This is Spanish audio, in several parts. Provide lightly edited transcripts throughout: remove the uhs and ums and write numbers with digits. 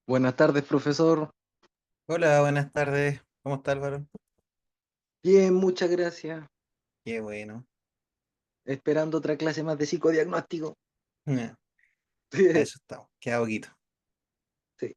Buenas tardes, profesor. Hola, buenas tardes. ¿Cómo está Álvaro? Bien, muchas gracias. Qué bueno. Esperando otra clase más de psicodiagnóstico. A eso estamos. Queda poquito. Sí.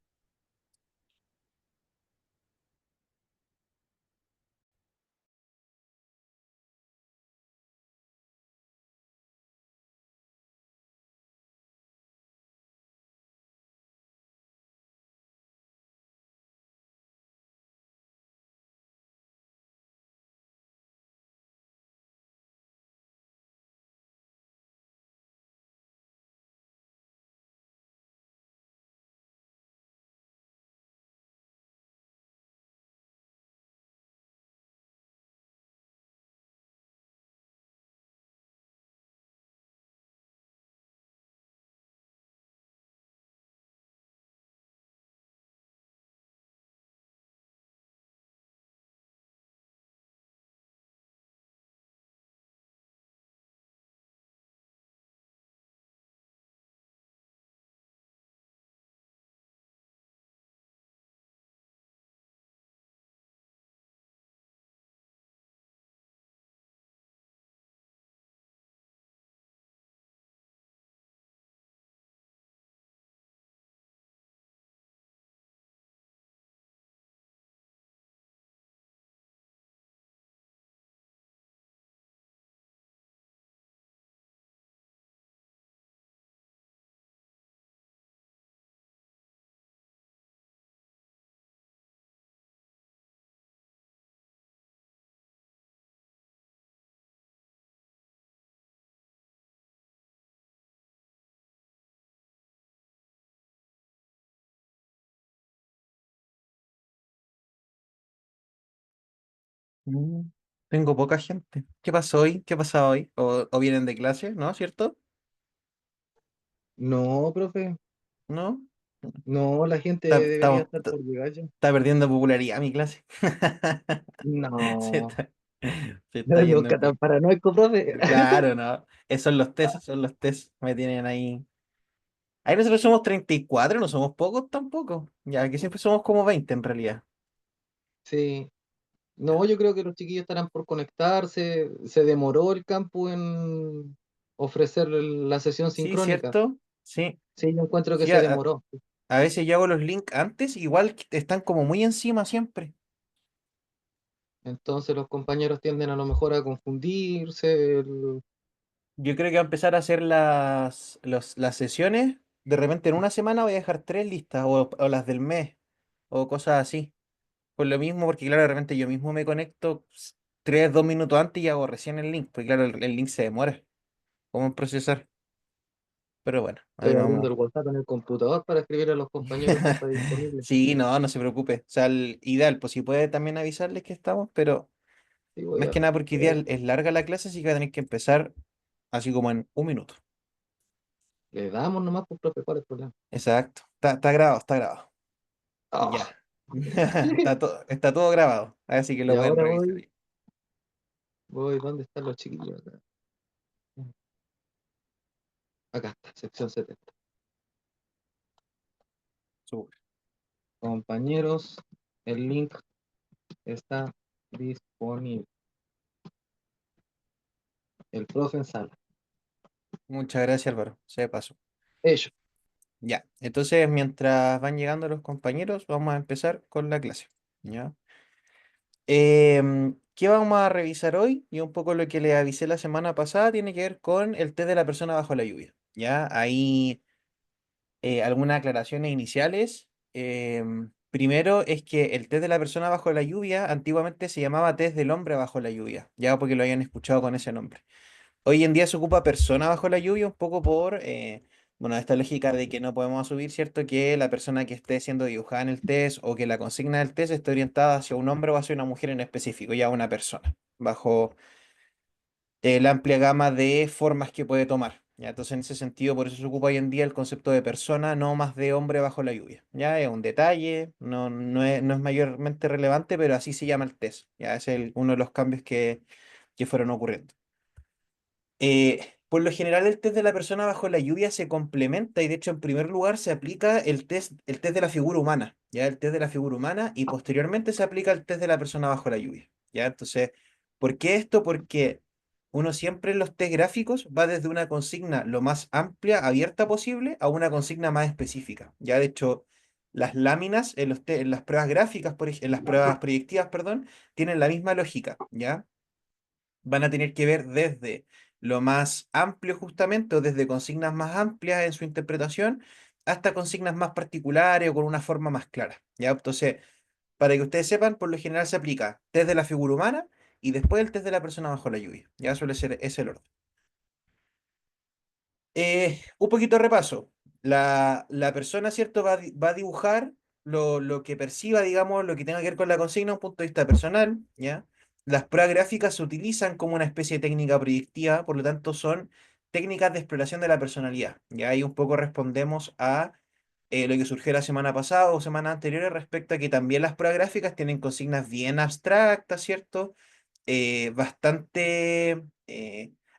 Mm, Tengo poca gente. ¿Qué pasó hoy? ¿Qué ha pasado hoy? ¿O vienen de clase? ¿No? ¿Cierto? No, profe. ¿No? No, la gente Está, debería estamos- estar por llegar ya. está perdiendo popularidad mi clase. Se No. está, se está No yendo nunca tan paranoico, profe. Claro, no. Esos son los test, son los test. Me tienen ahí. Ahí nosotros somos 34, no somos pocos tampoco. Ya que siempre somos como 20 en realidad. Sí. Ya. No, yo creo que los chiquillos estarán por conectarse. Se demoró el campo en ofrecer la sesión Sí, sincrónica. ¿cierto? Sí. Sí, yo encuentro que Sí, se demoró. a veces yo hago los links antes, igual que están como muy encima siempre. Entonces los compañeros tienden a lo mejor a confundirse. Yo creo que va a empezar a hacer las sesiones. De repente en una semana voy a dejar tres listas o las del mes o cosas así. Por lo mismo, porque claro, de repente yo mismo me conecto 2 minutos antes y hago recién el link, porque claro, el link se demora como en procesar. Pero bueno, ahí Estoy abriendo vamos. el WhatsApp en el computador para escribir a los compañeros si está disponible. Sí, no, no se preocupe. O sea, el ideal, pues si puede también avisarles que estamos, pero Sí, más que nada porque voy a ideal avisar. es larga la clase, así que va a tener que empezar así como en 1 minuto. Le damos nomás, pues, profe, ¿cuál es el problema? Exacto. Está grabado, está grabado. Ya. Ah, Está todo grabado, así que y lo pueden ahora revisar voy, ahí. ¿dónde están los chiquillos? Acá está, sección 70. Súper. Compañeros, el link está disponible. El profe en sala. Muchas gracias, Álvaro. Se pasó. Ellos. Ya. Entonces, mientras van llegando los compañeros, vamos a empezar con la clase. ¿Ya? ¿Qué vamos a revisar hoy? Y un poco lo que le avisé la semana pasada tiene que ver con el test de la persona bajo la lluvia. ¿Ya? Ahí algunas aclaraciones iniciales. Primero es que el test de la persona bajo la lluvia antiguamente se llamaba test del hombre bajo la lluvia, ya porque lo habían escuchado con ese nombre. Hoy en día se ocupa persona bajo la lluvia un poco por, bueno, esta lógica de que no podemos asumir, ¿cierto?, que la persona que esté siendo dibujada en el test o que la consigna del test esté orientada hacia un hombre o hacia una mujer en específico, ya una persona, bajo la amplia gama de formas que puede tomar. ¿Ya? Entonces, en ese sentido, por eso se ocupa hoy en día el concepto de persona, no más de hombre bajo la lluvia. Ya es un detalle, no es mayormente relevante, pero así se llama el test. Ya es uno de los cambios que fueron ocurriendo. Por lo general, el test de la persona bajo la lluvia se complementa y de hecho en primer lugar se aplica el test de la figura humana, ¿ya? El test de la figura humana y posteriormente se aplica el test de la persona bajo la lluvia, ¿ya? Entonces, ¿por qué esto? Porque uno siempre en los test gráficos va desde una consigna lo más amplia, abierta posible, a una consigna más específica, ¿ya? De hecho, las láminas en en las pruebas gráficas, en las pruebas proyectivas, perdón, tienen la misma lógica, ¿ya? Van a tener que ver desde lo más amplio justamente o desde consignas más amplias en su interpretación hasta consignas más particulares o con una forma más clara. ¿Ya? Entonces, para que ustedes sepan, por lo general se aplica test de la figura humana y después el test de la persona bajo la lluvia. Ya suele ser ese el orden. Un poquito de repaso. La persona, ¿cierto? Va a dibujar lo que perciba, digamos, lo que tenga que ver con la consigna, un punto de vista personal, ¿ya? Las pruebas gráficas se utilizan como una especie de técnica proyectiva, por lo tanto son técnicas de exploración de la personalidad. Ya ahí un poco respondemos a lo que surgió la semana pasada o semanas anteriores respecto a que también las pruebas gráficas tienen consignas bien abstractas, ¿cierto? Bastante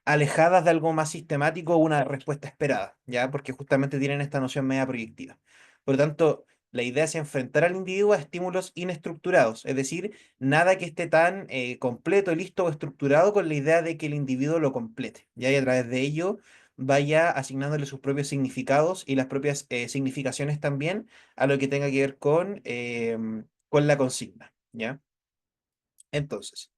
alejadas de algo más sistemático o una respuesta esperada, ¿ya? Porque justamente tienen esta noción media proyectiva. Por lo tanto, la idea es enfrentar al individuo a estímulos inestructurados, es decir, nada que esté tan completo, listo o estructurado con la idea de que el individuo lo complete, ¿ya? Y a través de ello vaya asignándole sus propios significados y las propias significaciones también a lo que tenga que ver con la consigna, ¿ya? Entonces,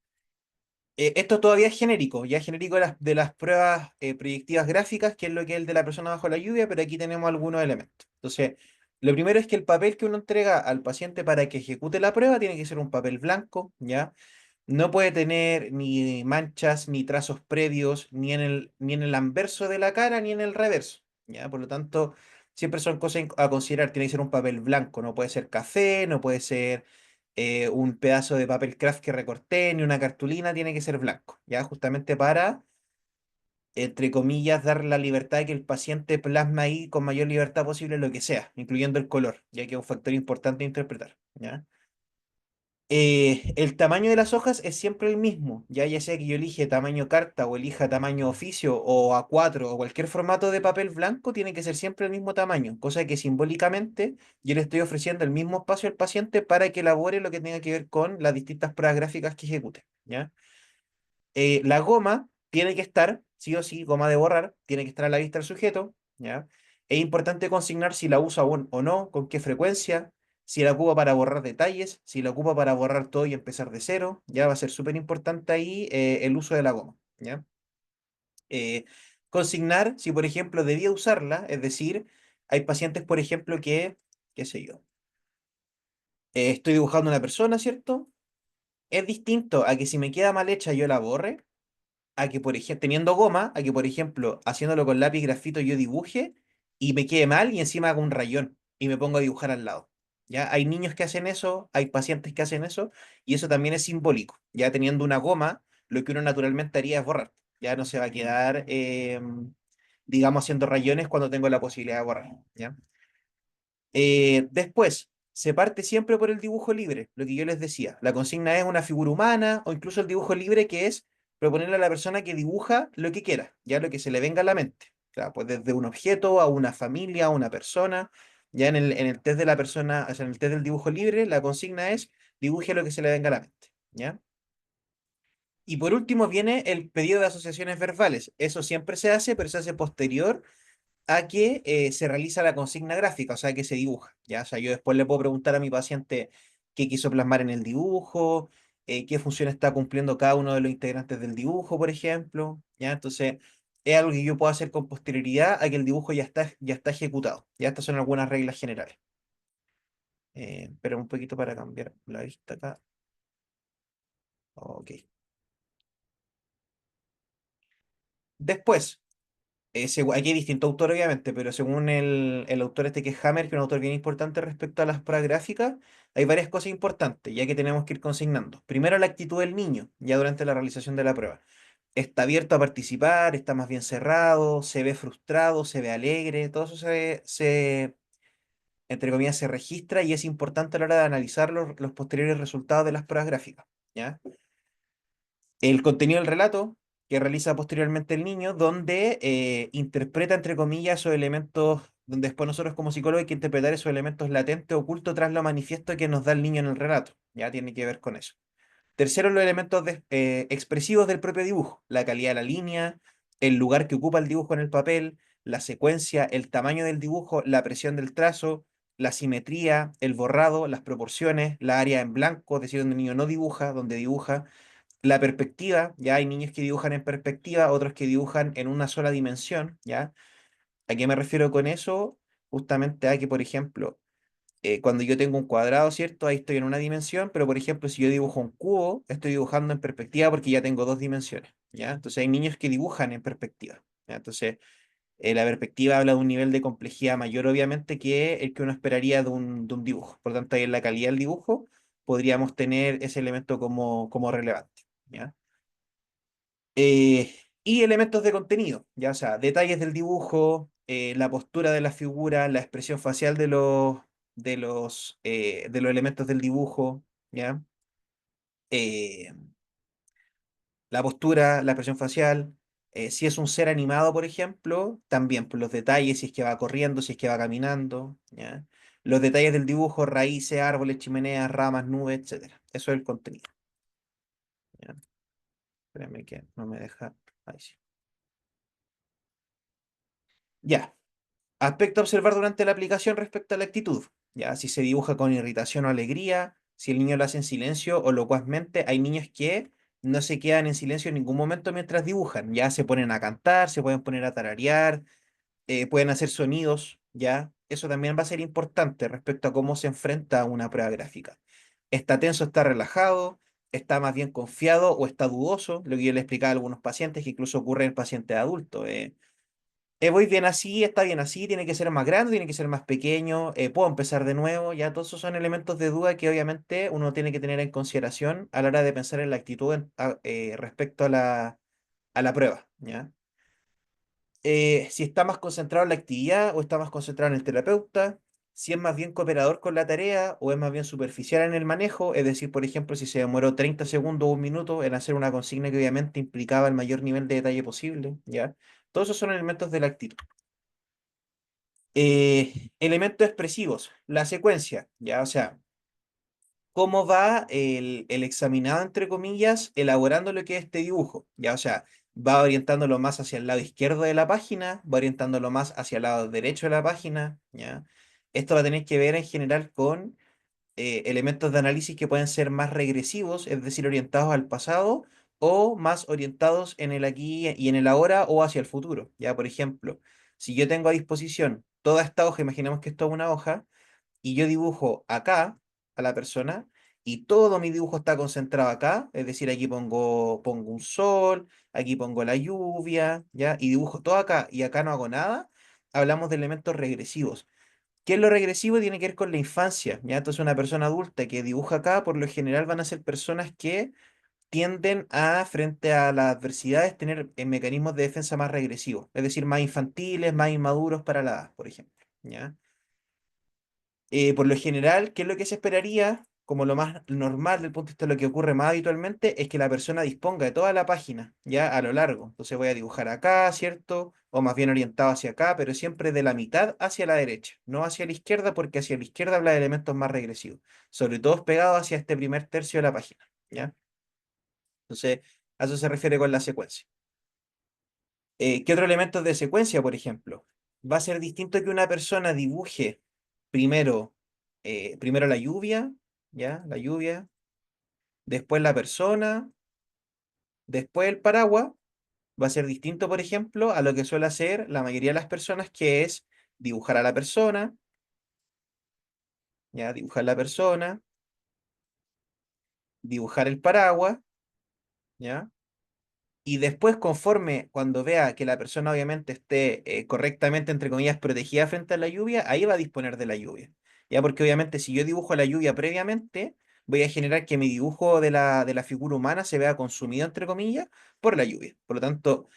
esto todavía es genérico, ya genérico de las pruebas proyectivas gráficas, que es lo que es el de la persona bajo la lluvia, pero aquí tenemos algunos elementos. Entonces, lo primero es que el papel que uno entrega al paciente para que ejecute la prueba tiene que ser un papel blanco, ¿ya? No puede tener ni manchas, ni trazos previos, ni en el anverso de la cara, ni en el reverso, ¿ya? Por lo tanto, siempre son cosas a considerar. Tiene que ser un papel blanco, no puede ser café, no puede ser un pedazo de papel craft que recorté, ni una cartulina, tiene que ser blanco, ¿ya? Justamente para, entre comillas, dar la libertad de que el paciente plasma ahí con mayor libertad posible lo que sea, incluyendo el color, ya que es un factor importante de interpretar, ¿ya? El tamaño de las hojas es siempre el mismo, ya sea que yo elija tamaño carta o elija tamaño oficio o A4 o cualquier formato de papel blanco, tiene que ser siempre el mismo tamaño, cosa que simbólicamente yo le estoy ofreciendo el mismo espacio al paciente para que elabore lo que tenga que ver con las distintas pruebas gráficas que ejecute, ¿ya? La goma tiene que estar, sí o sí, goma de borrar, tiene que estar a la vista del sujeto, ¿ya? Es importante consignar si la usa aún o no, con qué frecuencia, si la ocupa para borrar detalles, si la ocupa para borrar todo y empezar de cero, ya va a ser súper importante ahí el uso de la goma, ¿ya? Eh, Consignar si, por ejemplo, debía usarla, es decir, hay pacientes, por ejemplo, que, qué sé yo, estoy dibujando una persona, ¿cierto? Es distinto a que si me queda mal hecha yo la borre a que, por ejemplo, teniendo goma, a que, por ejemplo, haciéndolo con lápiz grafito yo dibuje y me quede mal y encima hago un rayón y me pongo a dibujar al lado. ¿Ya? Hay niños que hacen eso, hay pacientes que hacen eso y eso también es simbólico. Ya teniendo una goma, lo que uno naturalmente haría es borrar. Ya no se va a quedar, digamos, haciendo rayones cuando tengo la posibilidad de borrar. ¿Ya? Después, se parte siempre por el dibujo libre, lo que yo les decía. La consigna es una figura humana o incluso el dibujo libre, que es proponerle a la persona que dibuja lo que quiera, ya lo que se le venga a la mente. Claro, pues desde un objeto a una familia, a una persona. Ya en el test de la persona, o sea, en el test del dibujo libre, la consigna es dibuje lo que se le venga a la mente. ¿Ya? Y por último viene el pedido de asociaciones verbales. Eso siempre se hace, pero se hace posterior a que se realiza la consigna gráfica, o sea, que se dibuja, ¿ya? O sea, yo después le puedo preguntar a mi paciente qué quiso plasmar en el dibujo, qué función está cumpliendo cada uno de los integrantes del dibujo, por ejemplo, ¿ya? Entonces, es algo que yo puedo hacer con posterioridad a que el dibujo ya está ejecutado, ¿ya? Estas son algunas reglas generales. Pero un poquito para cambiar la vista acá. Ok. Después, aquí hay distintos autores, obviamente, pero según el autor este que es Hammer, que es un autor bien importante respecto a las pruebas gráficas, hay varias cosas importantes, ya que tenemos que ir consignando. Primero, la actitud del niño, ya durante la realización de la prueba. ¿Está abierto a participar? ¿Está más bien cerrado? ¿Se ve frustrado? ¿Se ve alegre? Todo eso entre comillas, se registra y es importante a la hora de analizar los posteriores resultados de las pruebas gráficas, ¿ya? El contenido del relato. que realiza posteriormente el niño, donde interpreta, entre comillas, esos elementos, donde después nosotros como psicólogos hay que interpretar esos elementos latentes, ocultos tras lo manifiesto que nos da el niño en el relato. Ya tiene que ver con eso. Tercero, los elementos expresivos del propio dibujo, la calidad de la línea, el lugar que ocupa el dibujo en el papel, la secuencia, el tamaño del dibujo, la presión del trazo, la simetría, el borrado, las proporciones, la área en blanco, es decir, donde el niño no dibuja, donde dibuja, la perspectiva, ya hay niños que dibujan en perspectiva, otros que dibujan en una sola dimensión, ¿ya? ¿A qué me refiero con eso? Justamente a que, por ejemplo, cuando yo tengo un cuadrado, ¿cierto? Ahí estoy en una dimensión, pero por ejemplo, si yo dibujo un cubo, estoy dibujando en perspectiva porque ya tengo dos dimensiones, ¿ya? Entonces hay niños que dibujan en perspectiva, ¿ya? Entonces, la perspectiva habla de un nivel de complejidad mayor, obviamente, que el que uno esperaría de un dibujo. Por lo tanto, ahí en la calidad del dibujo podríamos tener ese elemento como relevante, ¿ya? Eh, y elementos de contenido, ya o sea, detalles del dibujo, la postura de la figura, la expresión facial de los elementos del dibujo, ¿ya? Eh, la postura, la expresión facial. Si es un ser animado, por ejemplo, también por los detalles, si es que va corriendo, si es que va caminando, ¿ya? Los detalles del dibujo, raíces, árboles, chimeneas, ramas, nubes, etcétera. Eso es el contenido, ¿ya? Espérame que no me deja. Ahí sí. Ya. Aspecto a observar durante la aplicación respecto a la actitud. Ya, si se dibuja con irritación o alegría, si el niño lo hace en silencio o locuazmente, hay niños que no se quedan en silencio en ningún momento mientras dibujan. Ya se ponen a cantar, se pueden poner a tararear, pueden hacer sonidos, ya. Eso también va a ser importante respecto a cómo se enfrenta a una prueba gráfica. ¿Está tenso, está relajado? ¿Está más bien confiado o está dudoso? Lo que yo le explicaba a algunos pacientes, que incluso ocurre en pacientes adultos. Voy bien así, está bien así, tiene que ser más grande, tiene que ser más pequeño, puedo empezar de nuevo, ya todos esos son elementos de duda que obviamente uno tiene que tener en consideración a la hora de pensar en la actitud respecto a la prueba, ¿ya? Si está más concentrado en la actividad o está más concentrado en el terapeuta, si es más bien cooperador con la tarea o es más bien superficial en el manejo, es decir, por ejemplo, si se demoró 30 segundos o un minuto en hacer una consigna que obviamente implicaba el mayor nivel de detalle posible, ¿ya? Todos esos son elementos de la actitud. Elementos expresivos, la secuencia, ya, o sea, cómo va el examinado, entre comillas, elaborando lo que es este dibujo, ya, o sea, va orientándolo más hacia el lado izquierdo de la página, va orientándolo más hacia el lado derecho de la página, ya. Esto va a tener que ver en general con elementos de análisis que pueden ser más regresivos, es decir, orientados al pasado, o más orientados en el aquí y en el ahora o hacia el futuro. Ya, por ejemplo, si yo tengo a disposición toda esta hoja, imaginemos que esto es una hoja, y yo dibujo acá a la persona, y todo mi dibujo está concentrado acá, es decir, aquí pongo un sol, aquí pongo la lluvia, ¿ya? Y dibujo todo acá y acá no hago nada, hablamos de elementos regresivos. ¿Qué es lo regresivo? Tiene que ver con la infancia, ¿ya? Entonces una persona adulta que dibuja acá, por lo general van a ser personas que tienden a, frente a las adversidades, tener mecanismos de defensa más regresivos, es decir, más infantiles, más inmaduros para la edad, por ejemplo, ¿ya? Por lo general, ¿qué es lo que se esperaría? Como lo más normal del punto de vista de lo que ocurre más habitualmente, es que la persona disponga de toda la página, ya a lo largo. Entonces voy a dibujar acá, ¿cierto? O más bien orientado hacia acá, pero siempre de la mitad hacia la derecha, no hacia la izquierda, porque hacia la izquierda habla de elementos más regresivos, sobre todo pegados hacia este primer tercio de la página, ¿ya? Entonces, a eso se refiere con la secuencia. ¿Qué otro elemento de secuencia, por ejemplo? Va a ser distinto que una persona dibuje primero, primero la lluvia, ¿ya? La lluvia, después la persona, después el paraguas. Va a ser distinto, por ejemplo, a lo que suele hacer la mayoría de las personas, que es dibujar a la persona, ¿ya? Dibujar la persona, dibujar el paraguas, ¿ya? Y después, conforme cuando vea que la persona obviamente esté correctamente, entre comillas, protegida frente a la lluvia, ahí va a disponer de la lluvia. Ya, porque obviamente si yo dibujo la lluvia previamente, voy a generar que mi dibujo de la figura humana se vea consumido, entre comillas, por la lluvia. Por lo tanto,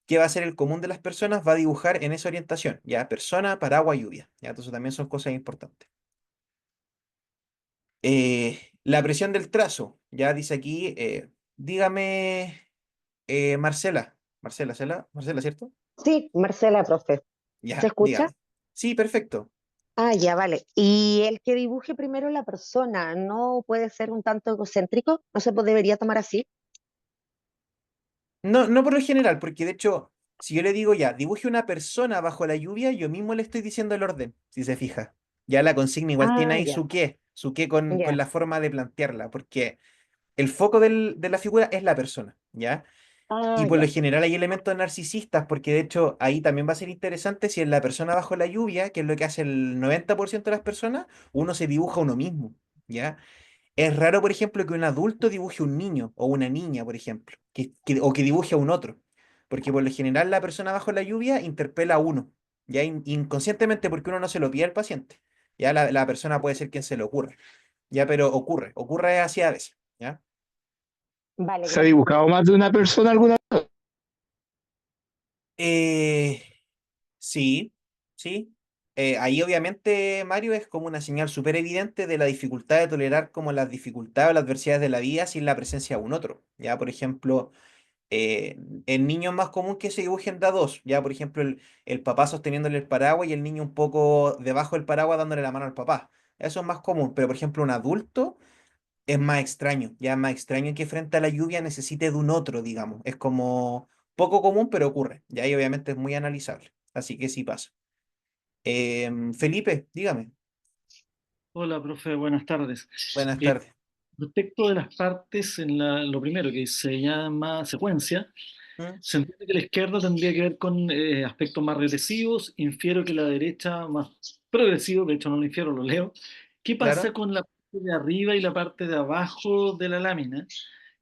¿qué va a ser el común de las personas? Va a dibujar en esa orientación, ya, persona, paraguas, lluvia. Ya, entonces también son cosas importantes. La presión del trazo, ya dice aquí, dígame. Marcela, ¿cierto? Sí, Marcela, profe. ¿Se Ya, escucha? dígame. Sí, perfecto. Ah, ya, vale. Y el que dibuje primero la persona, ¿no puede ser un tanto egocéntrico? ¿No se debería tomar así? No, no por lo general, porque de hecho, si yo le digo ya, dibuje una persona bajo la lluvia, yo mismo le estoy diciendo el orden, si se fija. Ya la consigna igual tiene Ah, ahí ya, su qué con ya. la forma de plantearla, porque el foco de la figura es la persona, ¿ya? Y Ah, por lo ya. general hay elementos narcisistas, porque de hecho ahí también va a ser interesante si en la persona bajo la lluvia, que es lo que hace el 90% de las personas, uno se dibuja a uno mismo, ¿ya? Es raro, por ejemplo, que un adulto dibuje un niño o una niña, por ejemplo, o que dibuje a un otro, porque por lo general la persona bajo la lluvia interpela a uno, ya inconscientemente porque uno no se lo pide al paciente, ya la persona puede ser quien se le ocurra, ya, pero ocurre así a veces, ¿ya? Vale, ¿Se ha gracias. dibujado más de una persona alguna vez? Eh, Sí, sí. Ahí obviamente, Mario, es como una señal súper evidente de la dificultad de tolerar como las dificultades o las adversidades de la vida sin la presencia de un otro. Ya, por ejemplo, en niños es más común que se dibujen de a dos. Ya, por ejemplo, el papá sosteniéndole el paraguas y el niño un poco debajo del paraguas dándole la mano al papá. Eso es más común, pero por ejemplo, un adulto es más extraño. Ya es más extraño que frente a la lluvia necesite de un otro, digamos. Es como poco común, pero ocurre. Ya, y obviamente es muy analizable. Así que sí pasa. Felipe, dígame. Hola, profe, buenas tardes. Buenas Eh, tardes. Respecto de las partes, lo primero que se llama secuencia, ¿Mm? se entiende que la izquierda tendría que ver con aspectos más regresivos, infiero que la derecha más progresivo, de hecho no lo infiero, lo leo. ¿Qué pasa ¿Claro? con la parte de arriba y la parte de abajo de la lámina?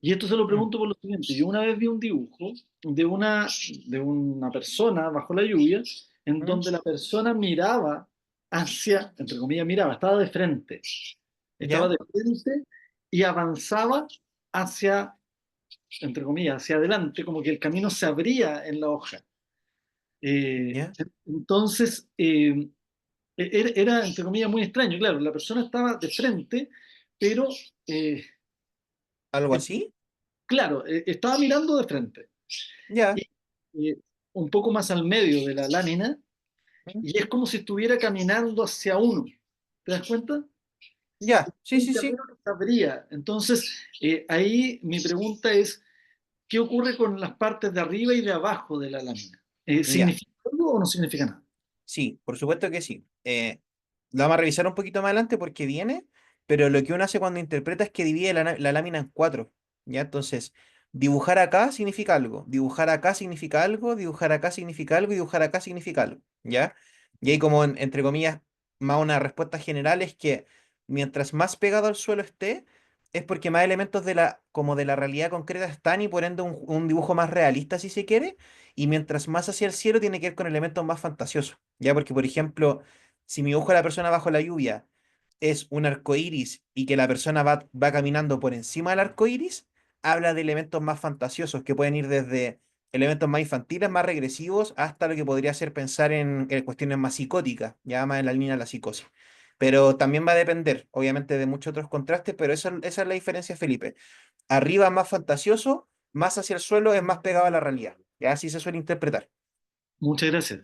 Y esto se lo ¿Mm? pregunto por lo siguiente, yo una vez vi un dibujo de de una persona bajo la lluvia, en ¿Mm? donde la persona miraba hacia, entre comillas, miraba, estaba ¿Ya? de frente y avanzaba hacia, entre comillas, hacia adelante, como que el camino se abría en la hoja. Eh, ¿Ya? entonces, era, entre comillas, muy extraño. Claro, la persona estaba de frente, pero, eh, ¿Algo eh, así? claro, estaba mirando de frente. Ya. Y un poco más al medio de la lámina, ¿Mm? y es como si estuviera caminando hacia uno. ¿Te das cuenta? Ya. Sí, Un sí, sí. camino que se abría. Entonces, ahí mi pregunta es, ¿qué ocurre con las partes de arriba y de abajo de la lámina? Ya. ¿Significa algo o no significa nada? Sí, por supuesto que sí. Lo vamos a revisar un poquito más adelante porque viene, pero lo que uno hace cuando interpreta es que divide la lámina en cuatro. ¿Ya? Entonces, dibujar acá significa algo, dibujar acá significa algo, dibujar acá significa algo y dibujar acá significa algo. ¿Ya? Y hay como, entre comillas, más una respuesta general es que mientras más pegado al suelo esté, es porque más elementos como de la realidad concreta están y por ende un dibujo más realista si se quiere, y mientras más hacia el cielo tiene que ver con elementos más fantasiosos. Ya, porque por ejemplo, si mi dibujo de la persona bajo la lluvia es un arco iris y que la persona va caminando por encima del arco iris, habla de elementos más fantasiosos que pueden ir desde elementos más infantiles, más regresivos, hasta lo que podría ser pensar en cuestiones más psicóticas, ya más en la línea de la psicosis. Pero también va a depender, obviamente, de muchos otros contrastes, pero esa es la diferencia, Felipe. Arriba más fantasioso, más hacia el suelo es más pegado a la realidad. Ya así se suele interpretar. Muchas gracias.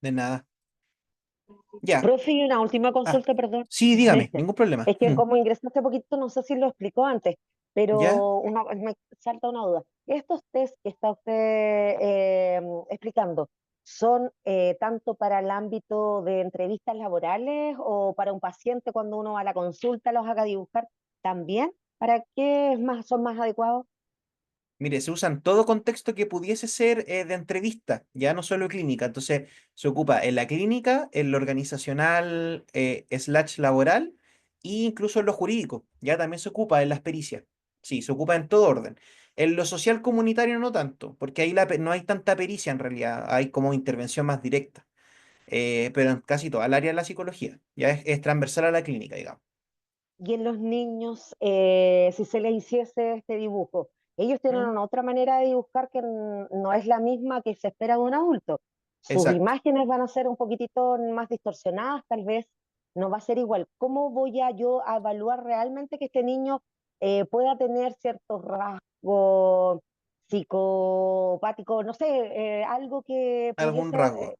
De nada. Ya. Profe, y una última Ah, consulta, perdón. sí, dígame, ningún problema. Es que como ingresé hace poquito, no sé si lo explicó antes, ¿Ya? pero me salta una duda. ¿Estos test que está usted explicando son tanto para el ámbito de entrevistas laborales o para un paciente cuando uno va a la consulta los haga dibujar también? ¿Para qué son más adecuados? Mire, se usa en todo contexto que pudiese ser de entrevista, ya no solo clínica. Entonces, se ocupa en la clínica, en lo organizacional, slash laboral, e incluso en lo jurídico. Ya también se ocupa en las pericias. Sí, se ocupa en todo orden. En lo social comunitario no tanto, porque ahí no hay tanta pericia en realidad, hay como intervención más directa. Pero en casi toda el área de la psicología, ya es transversal a la clínica, digamos. Y en los niños, si se les hiciese este dibujo, ellos tienen ¿Mm? una otra manera de dibujar que no es la misma que se espera de un adulto. Sus Exacto. imágenes van a ser un poquitito más distorsionadas, tal vez no va a ser igual. ¿Cómo voy a yo a evaluar realmente que este niño pueda tener ciertos rasgos, psicopático, no sé, algo que algún pudiese rasgo.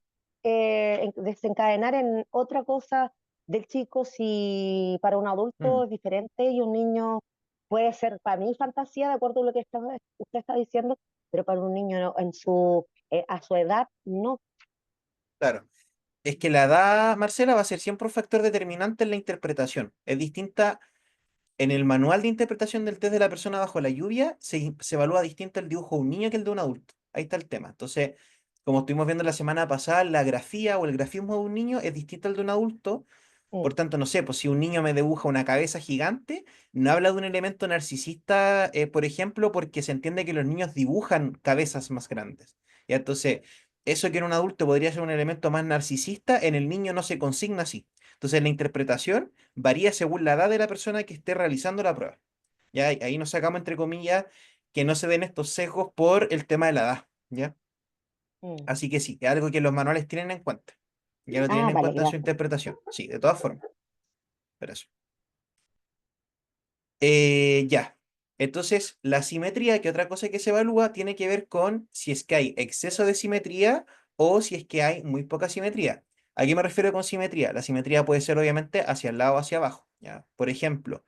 desencadenar en otra cosa del chico, si para un adulto Mm, es diferente y un niño puede ser para mí fantasía, de acuerdo a lo que usted está diciendo, pero para un niño a su edad no. claro. Es que la edad, Marcela, va a ser siempre un factor determinante en la interpretación. Es distinta. En el manual de interpretación del test de la persona bajo la lluvia se evalúa distinto el dibujo de un niño que el de un adulto. Ahí está el tema. Entonces, como estuvimos viendo la semana pasada, la grafía o el grafismo de un niño es distinto al de un adulto. Mm, Por tanto, no sé, pues si un niño me dibuja una cabeza gigante, no habla de un elemento narcisista, por ejemplo, porque se entiende que los niños dibujan cabezas más grandes. ¿Ya? Entonces, eso que en un adulto podría ser un elemento más narcisista, en el niño no se consigna así. Entonces, la interpretación varía según la edad de la persona que esté realizando la prueba. ¿Ya? Y ahí nos sacamos, entre comillas, que no se den estos sesgos por el tema de la edad. ¿Ya? mm. Así que sí, es algo que los manuales tienen en cuenta. Ya lo tienen Ah, en vale, cuenta en su gracias. interpretación. Sí, de todas formas. Pero eso. Ya. Entonces, la simetría, que otra cosa que se evalúa, tiene que ver con si es que hay exceso de simetría o si es que hay muy poca simetría. ¿A qué me refiero con simetría? La simetría puede ser obviamente hacia el lado o hacia abajo. ¿Ya? Por ejemplo,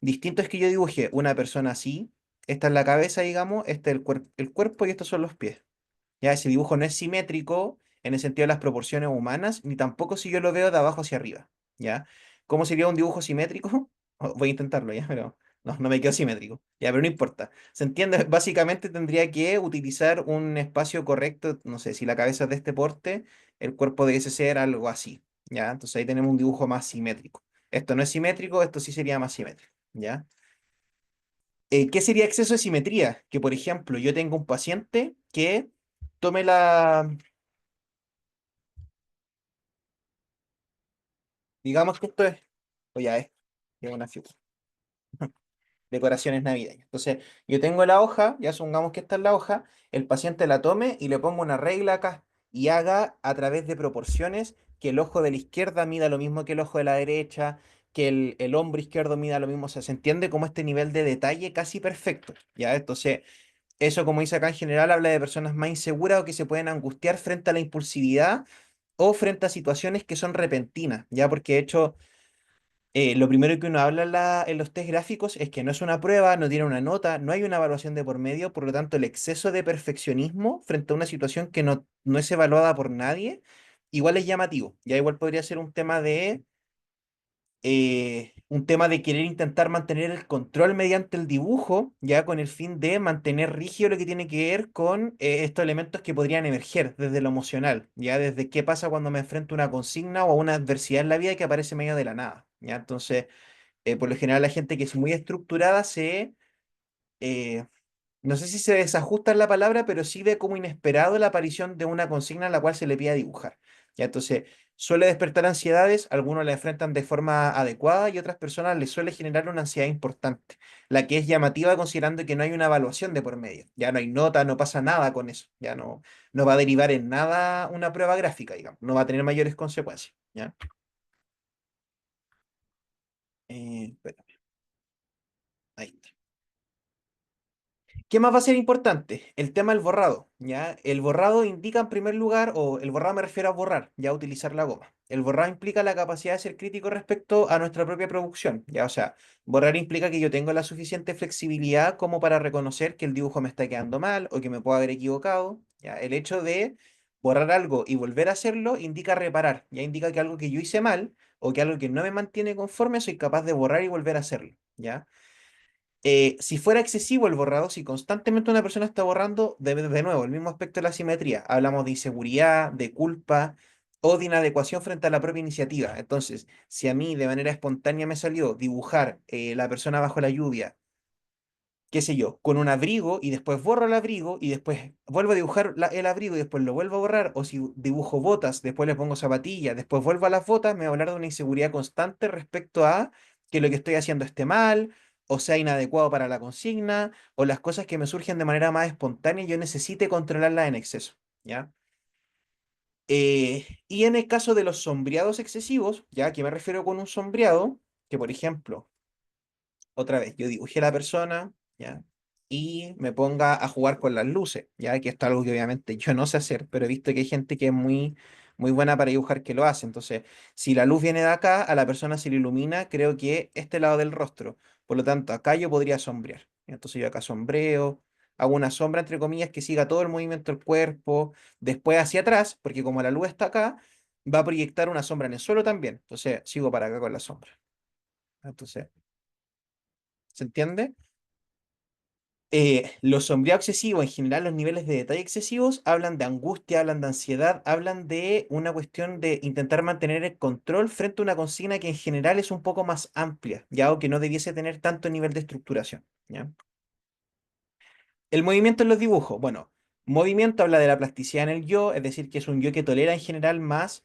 distinto es que yo dibuje una persona así, esta es la cabeza, digamos, este es el cuerpo y estos son los pies. Ya, ese dibujo no es simétrico en el sentido de las proporciones humanas, ni tampoco si yo lo veo de abajo hacia arriba. ¿Ya? ¿Cómo sería un dibujo simétrico? Voy a intentarlo, ¿ya? Pero no me quedo simétrico. Ya, pero no importa. ¿Se entiende? Básicamente tendría que utilizar un espacio correcto. No sé, si la cabeza es de este porte, el cuerpo debe ser algo así. ¿Ya? Entonces ahí tenemos un dibujo más simétrico. Esto no es simétrico, esto sí sería más simétrico. ¿Ya? ¿Qué sería exceso de simetría? Que, por ejemplo, yo tengo un paciente que tome la, digamos que esto es, o ya es una figura, decoraciones navideñas. Entonces, yo tengo la hoja, ya supongamos que esta es la hoja, el paciente la tome y le pongo una regla acá y haga a través de proporciones que el ojo de la izquierda mida lo mismo que el ojo de la derecha, que el hombro izquierdo mida lo mismo. O sea, se entiende como este nivel de detalle casi perfecto, ¿ya? Entonces, eso, como dice acá en general, habla de personas más inseguras o que se pueden angustiar frente a la impulsividad o frente a situaciones que son repentinas, ¿ya? Porque de hecho lo primero que uno habla en los test gráficos es que no es una prueba, no tiene una nota, no hay una evaluación de por medio, por lo tanto el exceso de perfeccionismo frente a una situación que no es evaluada por nadie, igual es llamativo. Ya igual podría ser un tema de querer intentar mantener el control mediante el dibujo, ya con el fin de mantener rígido lo que tiene que ver con estos elementos que podrían emerger desde lo emocional, ya desde qué pasa cuando me enfrento a una consigna o a una adversidad en la vida que aparece medio de la nada, ya entonces por lo general la gente que es muy estructurada eh, no sé si se desajusta en la palabra, pero sí ve como inesperado la aparición de una consigna en la cual se le pide dibujar. ¿Ya? Entonces, suele despertar ansiedades, algunos la enfrentan de forma adecuada y otras personas les suele generar una ansiedad importante, la que es llamativa considerando que no hay una evaluación de por medio. Ya no hay nota, no pasa nada con eso, ya no va a derivar en nada una prueba gráfica, digamos, no va a tener mayores consecuencias. ¿Ya? Espérame, ahí está. ¿Qué más va a ser importante? El tema del borrado, ¿ya? El borrado indica en primer lugar, o el borrado me refiero a borrar, ya utilizar la goma. El borrado implica la capacidad de ser crítico respecto a nuestra propia producción, ¿ya? O sea, borrar implica que yo tengo la suficiente flexibilidad como para reconocer que el dibujo me está quedando mal o que me puedo haber equivocado, ¿ya? El hecho de borrar algo y volver a hacerlo indica reparar, ya indica que algo que yo hice mal o que algo que no me mantiene conforme soy capaz de borrar y volver a hacerlo, ¿ya? Si fuera excesivo el borrado, si constantemente una persona está borrando, de nuevo, el mismo aspecto de la simetría. Hablamos de inseguridad, de culpa o de inadecuación frente a la propia iniciativa. Entonces, si a mí de manera espontánea me salió dibujar la persona bajo la lluvia, qué sé yo, con un abrigo y después borro el abrigo y después vuelvo a dibujar el abrigo y después lo vuelvo a borrar, o si dibujo botas, después le pongo zapatillas, después vuelvo a las botas, me va a hablar de una inseguridad constante respecto a que lo que estoy haciendo esté mal, o sea inadecuado para la consigna, o las cosas que me surgen de manera más espontánea y yo necesite controlarlas en exceso, ¿ya? Y en el caso de los sombreados excesivos, ¿ya? ¿Que me refiero con un sombreado? Que por ejemplo, otra vez, yo dibujé a la persona, ¿ya? y me ponga a jugar con las luces, ya que esto es algo que obviamente yo no sé hacer, pero he visto que hay gente que es muy buena para dibujar que lo hace. Entonces, si la luz viene de acá, a la persona se le ilumina, creo que este lado del rostro. Por lo tanto, acá yo podría sombrear. Entonces yo acá sombreo, hago una sombra, entre comillas, que siga todo el movimiento del cuerpo, después hacia atrás, porque como la luz está acá, va a proyectar una sombra en el suelo también. Entonces, sigo para acá con la sombra. Entonces, ¿se entiende? Los sombreados excesivos, en general los niveles de detalle excesivos, hablan de angustia, hablan de ansiedad, hablan de una cuestión de intentar mantener el control frente a una consigna que en general es un poco más amplia, ya o que no debiese tener tanto nivel de estructuración, ¿ya? El movimiento en los dibujos, bueno, movimiento habla de la plasticidad en el yo, es decir, que es un yo que tolera en general más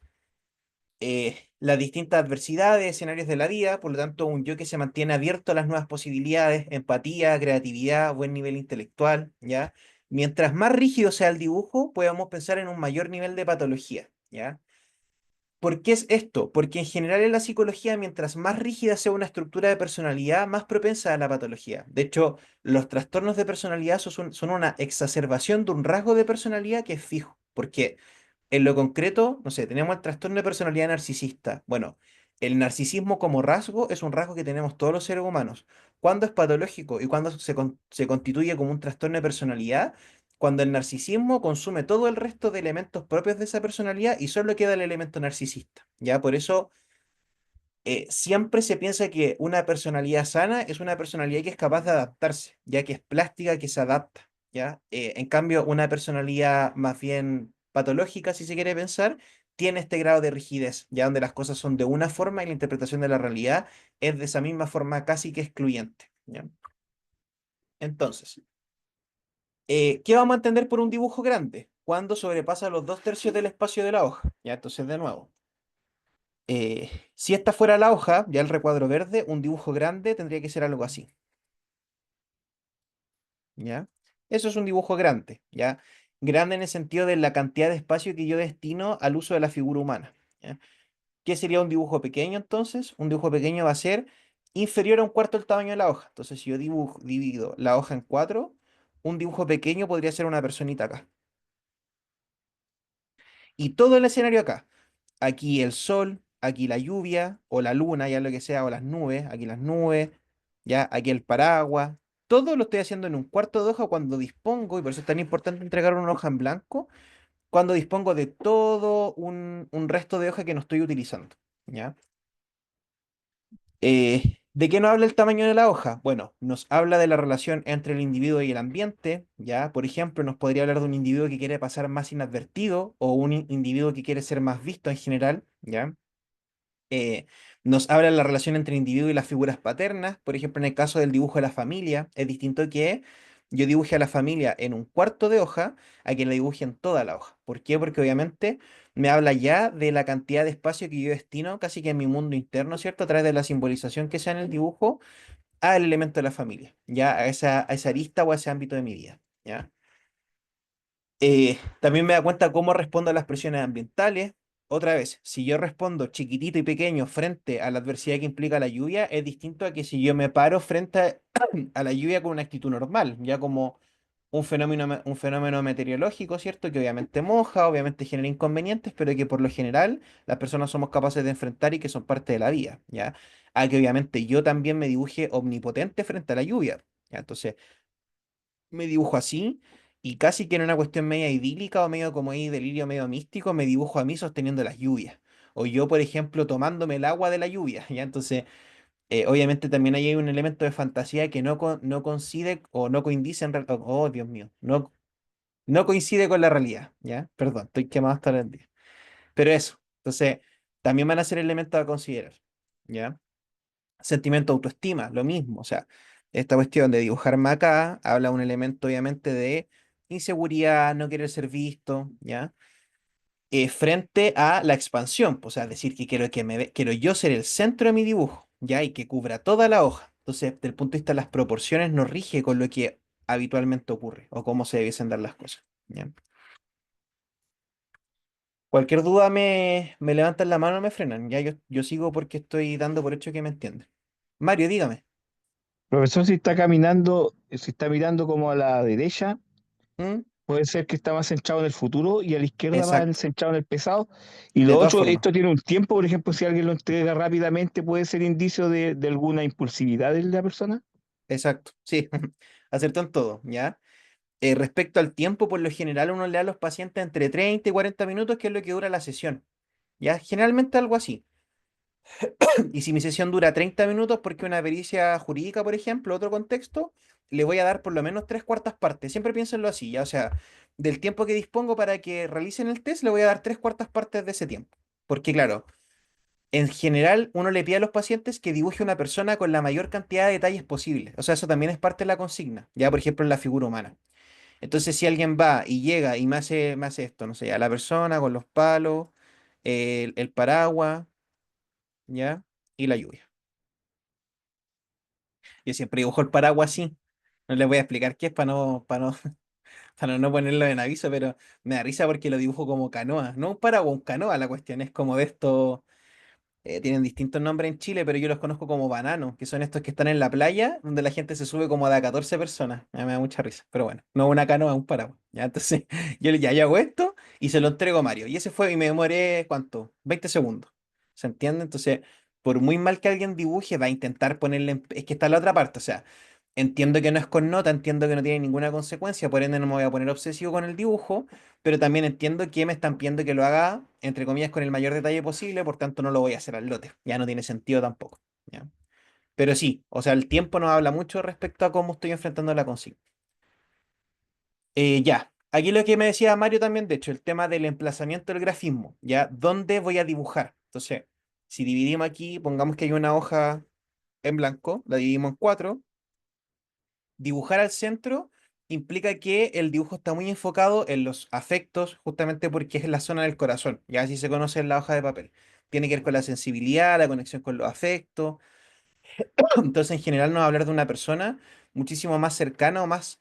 las distintas adversidades, escenarios de la vida, por lo tanto, un yo que se mantiene abierto a las nuevas posibilidades, empatía, creatividad, buen nivel intelectual, ¿ya? Mientras más rígido sea el dibujo, podemos pensar en un mayor nivel de patología, ¿ya? ¿Por qué es esto? Porque en general en la psicología, mientras más rígida sea una estructura de personalidad, más propensa a la patología. De hecho, los trastornos de personalidad son una exacerbación de un rasgo de personalidad que es fijo. Porque en lo concreto, no sé, tenemos el trastorno de personalidad narcisista. Bueno, el narcisismo como rasgo es un rasgo que tenemos todos los seres humanos. ¿Cuándo es patológico y cuándo se constituye como un trastorno de personalidad? Cuando el narcisismo consume todo el resto de elementos propios de esa personalidad y solo queda el elemento narcisista. ¿Ya? Por eso siempre se piensa que una personalidad sana es una personalidad que es capaz de adaptarse, ya que es plástica, que se adapta, ¿ya? En cambio, una personalidad más bien patológica, si se quiere pensar, tiene este grado de rigidez, ya donde las cosas son de una forma y la interpretación de la realidad es de esa misma forma casi que excluyente, ¿ya? Entonces, ¿qué vamos a entender por un dibujo grande? Cuando sobrepasa los 2/3 del espacio de la hoja, ¿ya? Entonces, de nuevo. Si esta fuera la hoja, ya el recuadro verde, un dibujo grande tendría que ser algo así, ¿ya? Eso es un dibujo grande, ¿ya? Grande en el sentido de la cantidad de espacio que yo destino al uso de la figura humana, ¿ya? ¿Qué sería un dibujo pequeño entonces? Un dibujo pequeño va a ser inferior a un cuarto del tamaño de la hoja. Entonces, si yo divido la hoja en cuatro, un dibujo pequeño podría ser una personita acá. Y todo el escenario acá. Aquí el sol, aquí la lluvia, o la luna, ya lo que sea, o las nubes, aquí las nubes, ya aquí el paraguas. Todo lo estoy haciendo en un cuarto de hoja cuando dispongo, y por eso es tan importante entregar una hoja en blanco, cuando dispongo de todo un resto de hoja que no estoy utilizando. ¿Ya? ¿De qué nos habla el tamaño de la hoja? Bueno, nos habla de la relación entre el individuo y el ambiente, ¿ya? Por ejemplo, nos podría hablar de un individuo que quiere pasar más inadvertido o un individuo que quiere ser más visto en general, ¿ya? eh, Nos habla de la relación entre el individuo y las figuras paternas. Por ejemplo, en el caso del dibujo de la familia, es distinto que yo dibuje a la familia en un cuarto de hoja a que la dibuje en toda la hoja. ¿Por qué? Porque obviamente me habla ya de la cantidad de espacio que yo destino casi que en mi mundo interno, ¿cierto? A través de la simbolización que sea en el dibujo al elemento de la familia, ya a esa arista o a ese ámbito de mi vida, ¿ya? También me da cuenta cómo respondo a las presiones ambientales. Otra vez, si yo respondo chiquitito y pequeño frente a la adversidad que implica la lluvia, es distinto a que si yo me paro frente a la lluvia con una actitud normal, ya como un fenómeno meteorológico, ¿cierto? Que obviamente moja, obviamente genera inconvenientes, pero que por lo general las personas somos capaces de enfrentar y que son parte de la vida, ¿ya? A que obviamente yo también me dibuje omnipotente frente a la lluvia, ¿ya? Entonces, me dibujo así y casi que en una cuestión media idílica o medio como ahí delirio medio místico, me dibujo a mí sosteniendo las lluvias. O yo, por ejemplo, tomándome el agua de la lluvia, ¿ya? Entonces, obviamente también ahí hay un elemento de fantasía que no coincide o no coincide oh, Dios mío, no coincide con la realidad, ¿ya? Perdón, estoy quemado hasta el día. Pero eso, entonces, también van a ser elementos a considerar, ¿ya? Sentimiento de autoestima, lo mismo. O sea, esta cuestión de dibujarme acá habla un elemento, obviamente, de inseguridad, no querer ser visto, ¿ya? Frente a la expansión, pues, o sea, decir que quiero yo ser el centro de mi dibujo, ¿ya? Y que cubra toda la hoja. Entonces, desde el punto de vista de las proporciones, no rige con lo que habitualmente ocurre o cómo se debiesen dar las cosas, ¿ya? Cualquier duda me levantan la mano, me frenan, ya yo sigo porque estoy dando por hecho que me entienden. Mario, dígame. Profesor, si está caminando, si está mirando como a la derecha, ¿Mm? puede ser que está más centrado en el futuro y a la izquierda más Exacto. centrado en el pasado. Y De lo todas otro, formas. esto tiene un tiempo, por ejemplo, si alguien lo entrega rápidamente, puede ser indicio de alguna impulsividad de la persona. Exacto. Sí. Acertó en todo, ¿ya? Respecto al tiempo, por lo general uno le da a los pacientes entre 30 y 40 minutos, que es lo que dura la sesión. ¿Ya? Generalmente algo así. Y si mi sesión dura 30 minutos porque una pericia jurídica, por ejemplo, otro contexto, le voy a dar por lo menos tres cuartas partes. Siempre piénsenlo así, ya. O sea, del tiempo que dispongo para que realicen el test, le voy a dar tres cuartas partes de ese tiempo. Porque claro, en general uno le pide a los pacientes que dibuje una persona con la mayor cantidad de detalles posible. O sea, eso también es parte de la consigna. Ya, por ejemplo, en la figura humana. Entonces, si alguien va y llega y me hace esto, no sé, a la persona con los palos, el paraguas, ¿ya? Y la lluvia. Yo siempre dibujo el paraguas así. No les voy a explicar qué es para no ponerlo en aviso, pero me da risa porque lo dibujo como canoa. No un paraguas, un canoa. La cuestión es como de estos. Tienen distintos nombres en Chile, pero yo los conozco como bananos, que son estos que están en la playa, donde la gente se sube como de a 14 personas. Me da mucha risa. Pero bueno, no una canoa, un paraguas. Ya, entonces, yo hago esto y se lo entrego a Mario. Y ese fue, y me demoré, ¿cuánto? 20 segundos. ¿Se entiende? Entonces, por muy mal que alguien dibuje, va a intentar ponerle. Es que está la otra parte. O sea, entiendo que no es con nota, entiendo que no tiene ninguna consecuencia, por ende no me voy a poner obsesivo con el dibujo, pero también entiendo que me están pidiendo que lo haga, entre comillas, con el mayor detalle posible, por tanto no lo voy a hacer al lote. Ya no tiene sentido tampoco. ¿Ya? Pero sí, o sea, el tiempo nos habla mucho respecto a cómo estoy enfrentando la consigna. Ya, aquí lo que me decía Mario también, de hecho, el tema del emplazamiento del grafismo, ¿ya? ¿Dónde voy a dibujar? Entonces, si dividimos aquí, pongamos que hay una hoja en blanco, la dividimos en cuatro. Dibujar al centro implica que el dibujo está muy enfocado en los afectos, justamente porque es la zona del corazón, ya así se conoce en la hoja de papel. Tiene que ver con la sensibilidad, la conexión con los afectos. Entonces, en general, nos va a hablar de una persona muchísimo más cercana o más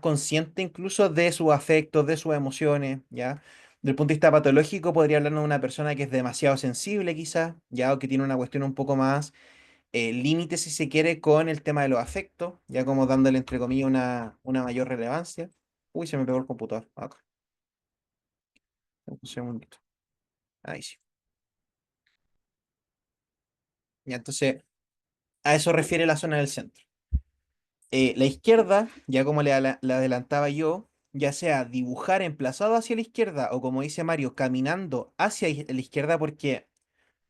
consciente incluso de sus afectos, de sus emociones, ¿ya? Del punto de vista patológico, podría hablarnos de una persona que es demasiado sensible, quizás, ¿ya? O que tiene una cuestión un poco más límite, si se quiere, con el tema de los afectos, ya como dándole, entre comillas, una mayor relevancia. Uy, se me pegó el computador. Acá. Un segundito. Ahí sí. Ya, entonces, a eso refiere la zona del centro. La izquierda, ya como le adelantaba yo, ya sea dibujar emplazado hacia la izquierda o como dice Mario, caminando hacia la izquierda, porque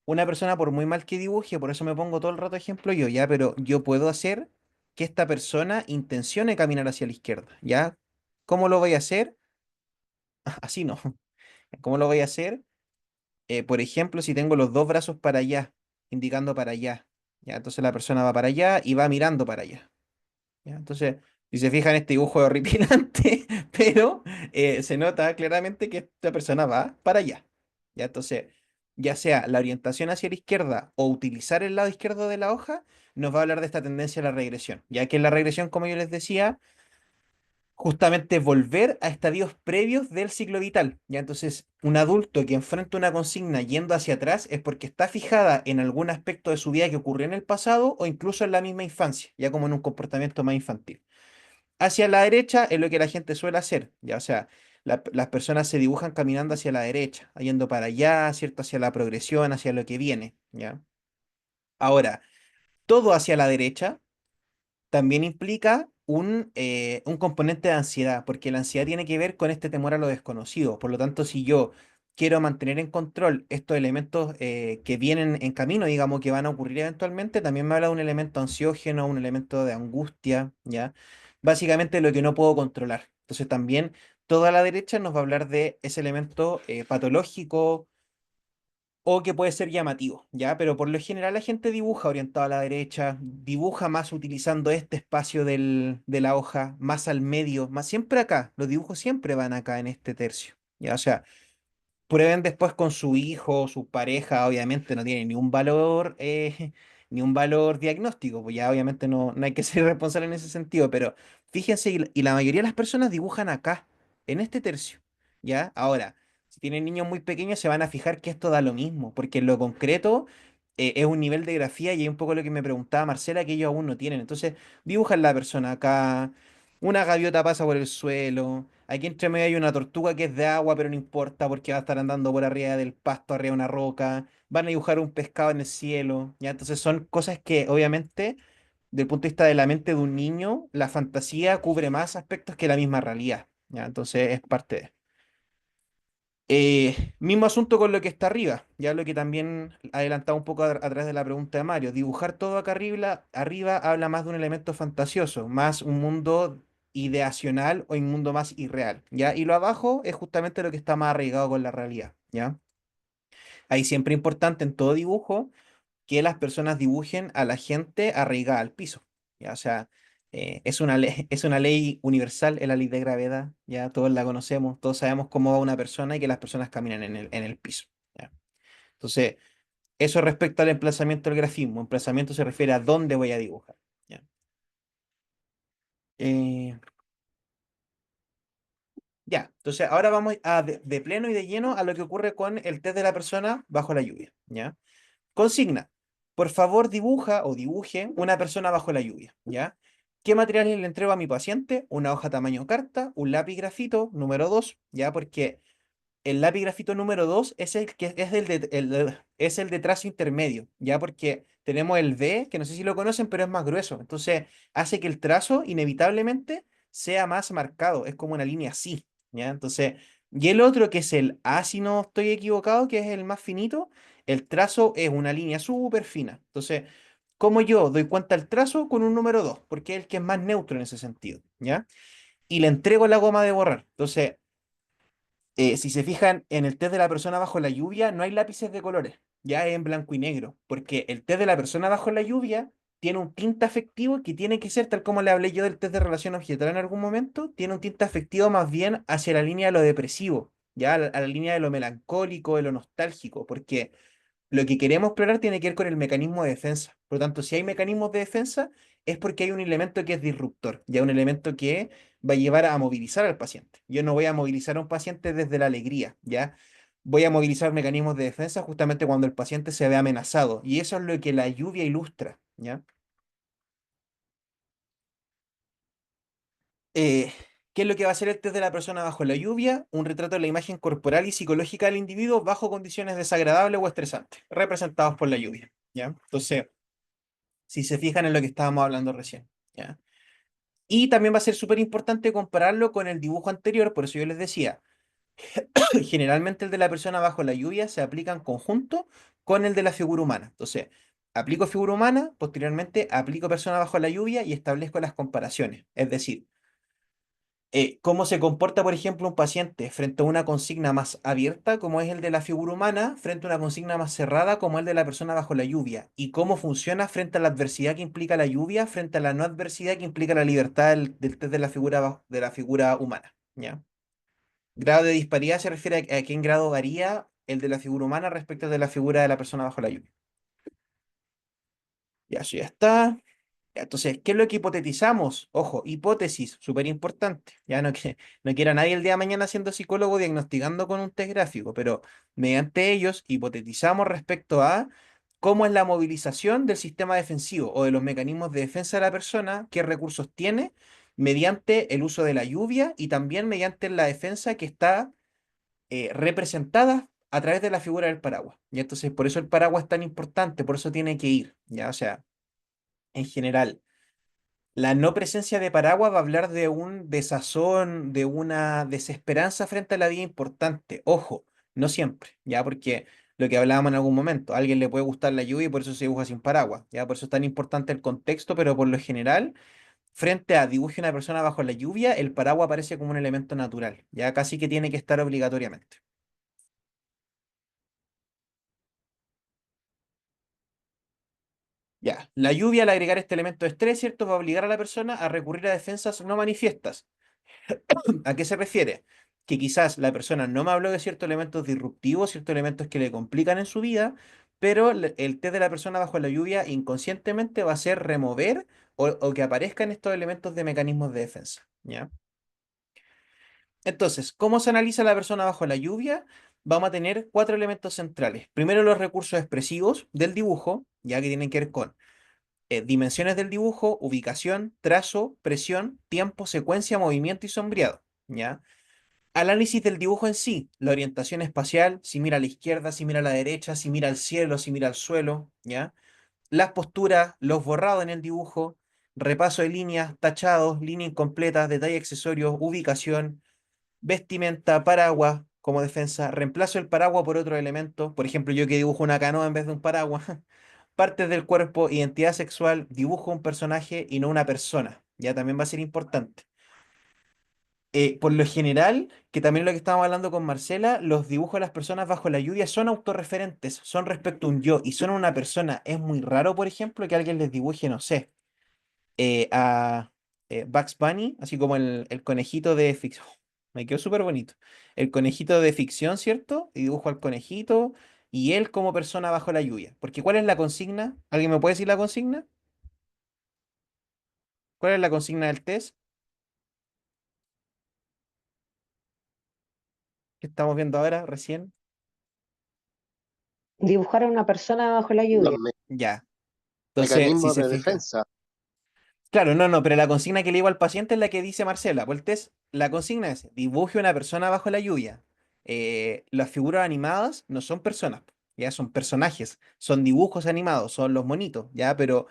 una persona, por muy mal que dibuje, por eso me pongo todo el rato ejemplo yo, ya, pero yo puedo hacer que esta persona intencione caminar hacia la izquierda, ¿ya? ¿Cómo lo voy a hacer? Así no. ¿Cómo lo voy a hacer? Por ejemplo, si tengo los dos brazos para allá, indicando para allá, ¿ya? Entonces la persona va para allá y va mirando para allá, ¿ya? Entonces, si se fijan, este dibujo es horripilante, pero se nota claramente que esta persona va para allá, ¿ya? Entonces, ya sea la orientación hacia la izquierda o utilizar el lado izquierdo de la hoja, nos va a hablar de esta tendencia a la regresión, ya que en la regresión, como yo les decía, justamente volver a estadios previos del ciclo vital. Ya entonces, un adulto que enfrenta una consigna yendo hacia atrás es porque está fijada en algún aspecto de su vida que ocurrió en el pasado o incluso en la misma infancia, ya como en un comportamiento más infantil. Hacia la derecha es lo que la gente suele hacer, ya o sea, las personas se dibujan caminando hacia la derecha, yendo para allá, ¿cierto? Hacia la progresión, hacia lo que viene, ¿ya? Ahora, todo hacia la derecha también implica un componente de ansiedad, porque la ansiedad tiene que ver con este temor a lo desconocido. Por lo tanto, si yo quiero mantener en control estos elementos que vienen en camino, digamos, que van a ocurrir eventualmente, también me habla de un elemento ansiógeno, un elemento de angustia, ¿ya? Básicamente lo que no puedo controlar. Entonces también toda la derecha nos va a hablar de ese elemento patológico o que puede ser llamativo, ¿ya? Pero por lo general la gente dibuja orientado a la derecha, dibuja más utilizando este espacio de la hoja, más al medio, más siempre acá, los dibujos siempre van acá en este tercio, ¿ya? O sea, prueben después con su hijo, su pareja, obviamente no tiene ni un valor, ni un valor diagnóstico, pues ya obviamente no hay que ser responsable en ese sentido, pero fíjense, y la mayoría de las personas dibujan acá, en este tercio, ¿ya? Ahora, si tienen niños muy pequeños se van a fijar que esto da lo mismo, porque en lo concreto es un nivel de grafía y es un poco lo que me preguntaba Marcela, que ellos aún no tienen. Entonces, dibujan la persona acá, una gaviota pasa por el suelo, aquí entre medio hay una tortuga que es de agua, pero no importa porque va a estar andando por arriba del pasto, arriba de una roca, van a dibujar un pescado en el cielo, ¿ya? Entonces son cosas que obviamente, desde el punto de vista de la mente de un niño, la fantasía cubre más aspectos que la misma realidad, ¿ya? Entonces es parte de... mismo asunto con lo que está arriba, ya lo que también adelantaba un poco a través de la pregunta de Mario. Dibujar todo acá arriba habla más de un elemento fantasioso, más un mundo ideacional o un mundo más irreal, ¿ya? Y lo abajo es justamente lo que está más arraigado con la realidad, ¿ya? Ahí siempre importante en todo dibujo que las personas dibujen a la gente arraigada al piso. ¿Ya? O sea, es una ley, es una ley universal, es la ley de gravedad, ya todos la conocemos, todos sabemos cómo va una persona y que las personas caminan en el piso. ¿Ya? Entonces, eso respecto al emplazamiento del grafismo. Emplazamiento se refiere a dónde voy a dibujar. ¿Ya? Eh, ya, entonces ahora vamos de pleno y de lleno a lo que ocurre con el test de la persona bajo la lluvia. ¿Ya? Consigna. Por favor, dibuja o dibuje una persona bajo la lluvia, ¿ya? ¿Qué materiales le entrego a mi paciente? Una hoja tamaño carta, un lápiz grafito, número 2, ¿ya? Porque el lápiz grafito número 2 es el que es es el de trazo intermedio, ¿ya? Porque tenemos el B, que no sé si lo conocen, pero es más grueso. Entonces, hace que el trazo inevitablemente sea más marcado. Es como una línea así, ¿ya? Entonces, y el otro, que es el A, si no estoy equivocado, que es el más finito, el trazo es una línea súper fina. Entonces, ¿cómo yo doy cuenta del trazo? Con un número 2 porque es el que es más neutro en ese sentido, ¿ya? Y le entrego la goma de borrar. Entonces, si se fijan en el test de la persona bajo la lluvia, no hay lápices de colores, ya es en blanco y negro, porque el test de la persona bajo la lluvia tiene un tinte afectivo que tiene que ser, tal como le hablé yo del test de relación objetual en algún momento, tiene un tinte afectivo más bien hacia la línea de lo depresivo, ya a la línea de lo melancólico, de lo nostálgico, porque lo que queremos explorar tiene que ver con el mecanismo de defensa. Por lo tanto, si hay mecanismos de defensa, es porque hay un elemento que es disruptor, ya un elemento que va a llevar a movilizar al paciente. Yo no voy a movilizar a un paciente desde la alegría, ¿ya? Voy a movilizar mecanismos de defensa justamente cuando el paciente se ve amenazado. Y eso es lo que la lluvia ilustra, ¿ya? Eh, ¿Qué es lo que va a hacer el test de la persona bajo la lluvia? Un retrato de la imagen corporal y psicológica del individuo bajo condiciones desagradables o estresantes, representados por la lluvia, ¿ya? Entonces, si se fijan en lo que estábamos hablando recién, ¿ya? Y también va a ser súper importante compararlo con el dibujo anterior, por eso yo les decía, generalmente el de la persona bajo la lluvia se aplica en conjunto con el de la figura humana. Entonces, aplico figura humana, posteriormente aplico persona bajo la lluvia y establezco las comparaciones. Es decir, cómo se comporta, por ejemplo, un paciente frente a una consigna más abierta, como es el de la figura humana, frente a una consigna más cerrada, como el de la persona bajo la lluvia, y cómo funciona frente a la adversidad que implica la lluvia, frente a la no adversidad que implica la libertad del test de la figura, de la figura humana, ¿ya? Grado de disparidad se refiere a qué en grado varía el de la figura humana respecto al de la figura de la persona bajo la lluvia. Ya, eso ya está. Ya, entonces, ¿qué es lo que hipotetizamos? Ojo, hipótesis, súper importante. Ya no, que, no quiera nadie el día de mañana siendo psicólogo diagnosticando con un test gráfico, pero mediante ellos hipotetizamos respecto a cómo es la movilización del sistema defensivo o de los mecanismos de defensa de la persona, qué recursos tiene mediante el uso de la lluvia y también mediante la defensa que está representada a través de la figura del paraguas. Y entonces, por eso el paraguas es tan importante, por eso tiene que ir. Ya, o sea, en general. La no presencia de paraguas va a hablar de un desazón, de una desesperanza frente a la vida importante. Ojo, no siempre, ya porque lo que hablábamos en algún momento, a alguien le puede gustar la lluvia y por eso se dibuja sin paraguas, ya por eso es tan importante el contexto, pero por lo general, frente a dibuje una persona bajo la lluvia, el paraguas aparece como un elemento natural, ya casi que tiene que estar obligatoriamente. Ya, la lluvia al agregar este elemento de estrés, ¿cierto? Va a obligar a la persona a recurrir a defensas no manifiestas. ¿A qué se refiere? Que quizás la persona no me habló de ciertos elementos disruptivos, ciertos elementos que le complican en su vida, pero el test de la persona bajo la lluvia inconscientemente va a ser remover o que aparezcan estos elementos de mecanismos de defensa, ¿ya? Entonces, ¿cómo se analiza la persona bajo la lluvia? Vamos a tener 4 elementos centrales. Primero, los recursos expresivos del dibujo, ya que tienen que ver con dimensiones del dibujo, ubicación, trazo, presión, tiempo, secuencia, movimiento y sombreado, ¿ya? Análisis del dibujo en sí, la orientación espacial, si mira a la izquierda, si mira a la derecha, si mira al cielo, si mira al suelo, ¿ya? Las posturas, los borrados en el dibujo, repaso de líneas, tachados, líneas incompletas, detalle accesorios, ubicación, vestimenta, paraguas como defensa, reemplazo el paraguas por otro elemento, por ejemplo, yo que dibujo una canoa en vez de un paraguas, partes del cuerpo, identidad sexual, dibujo un personaje y no una persona, ya también va a ser importante. Por lo general, que también lo que estábamos hablando con Marcela, los dibujos de las personas bajo la lluvia son autorreferentes, son respecto a un yo y son una persona. Es muy raro, por ejemplo, que alguien les dibuje, no sé, a Bugs Bunny, así como el conejito de ficción. Me quedó súper bonito. El conejito de ficción, ¿cierto? Y dibujo al conejito y él como persona bajo la lluvia. Porque ¿cuál es la consigna? ¿Alguien me puede decir la consigna? ¿Cuál es la consigna del test que estamos viendo ahora recién? Dibujar a una persona bajo la Los lluvia. Ya. Entonces, si mecanismos se de fija. defensa. Claro, no, pero la consigna que le digo al paciente es la que dice Marcela. Pues el test, la consigna es, dibuje una persona bajo la lluvia. Las figuras animadas no son personas, ya son personajes, son dibujos animados, son los monitos, ya, pero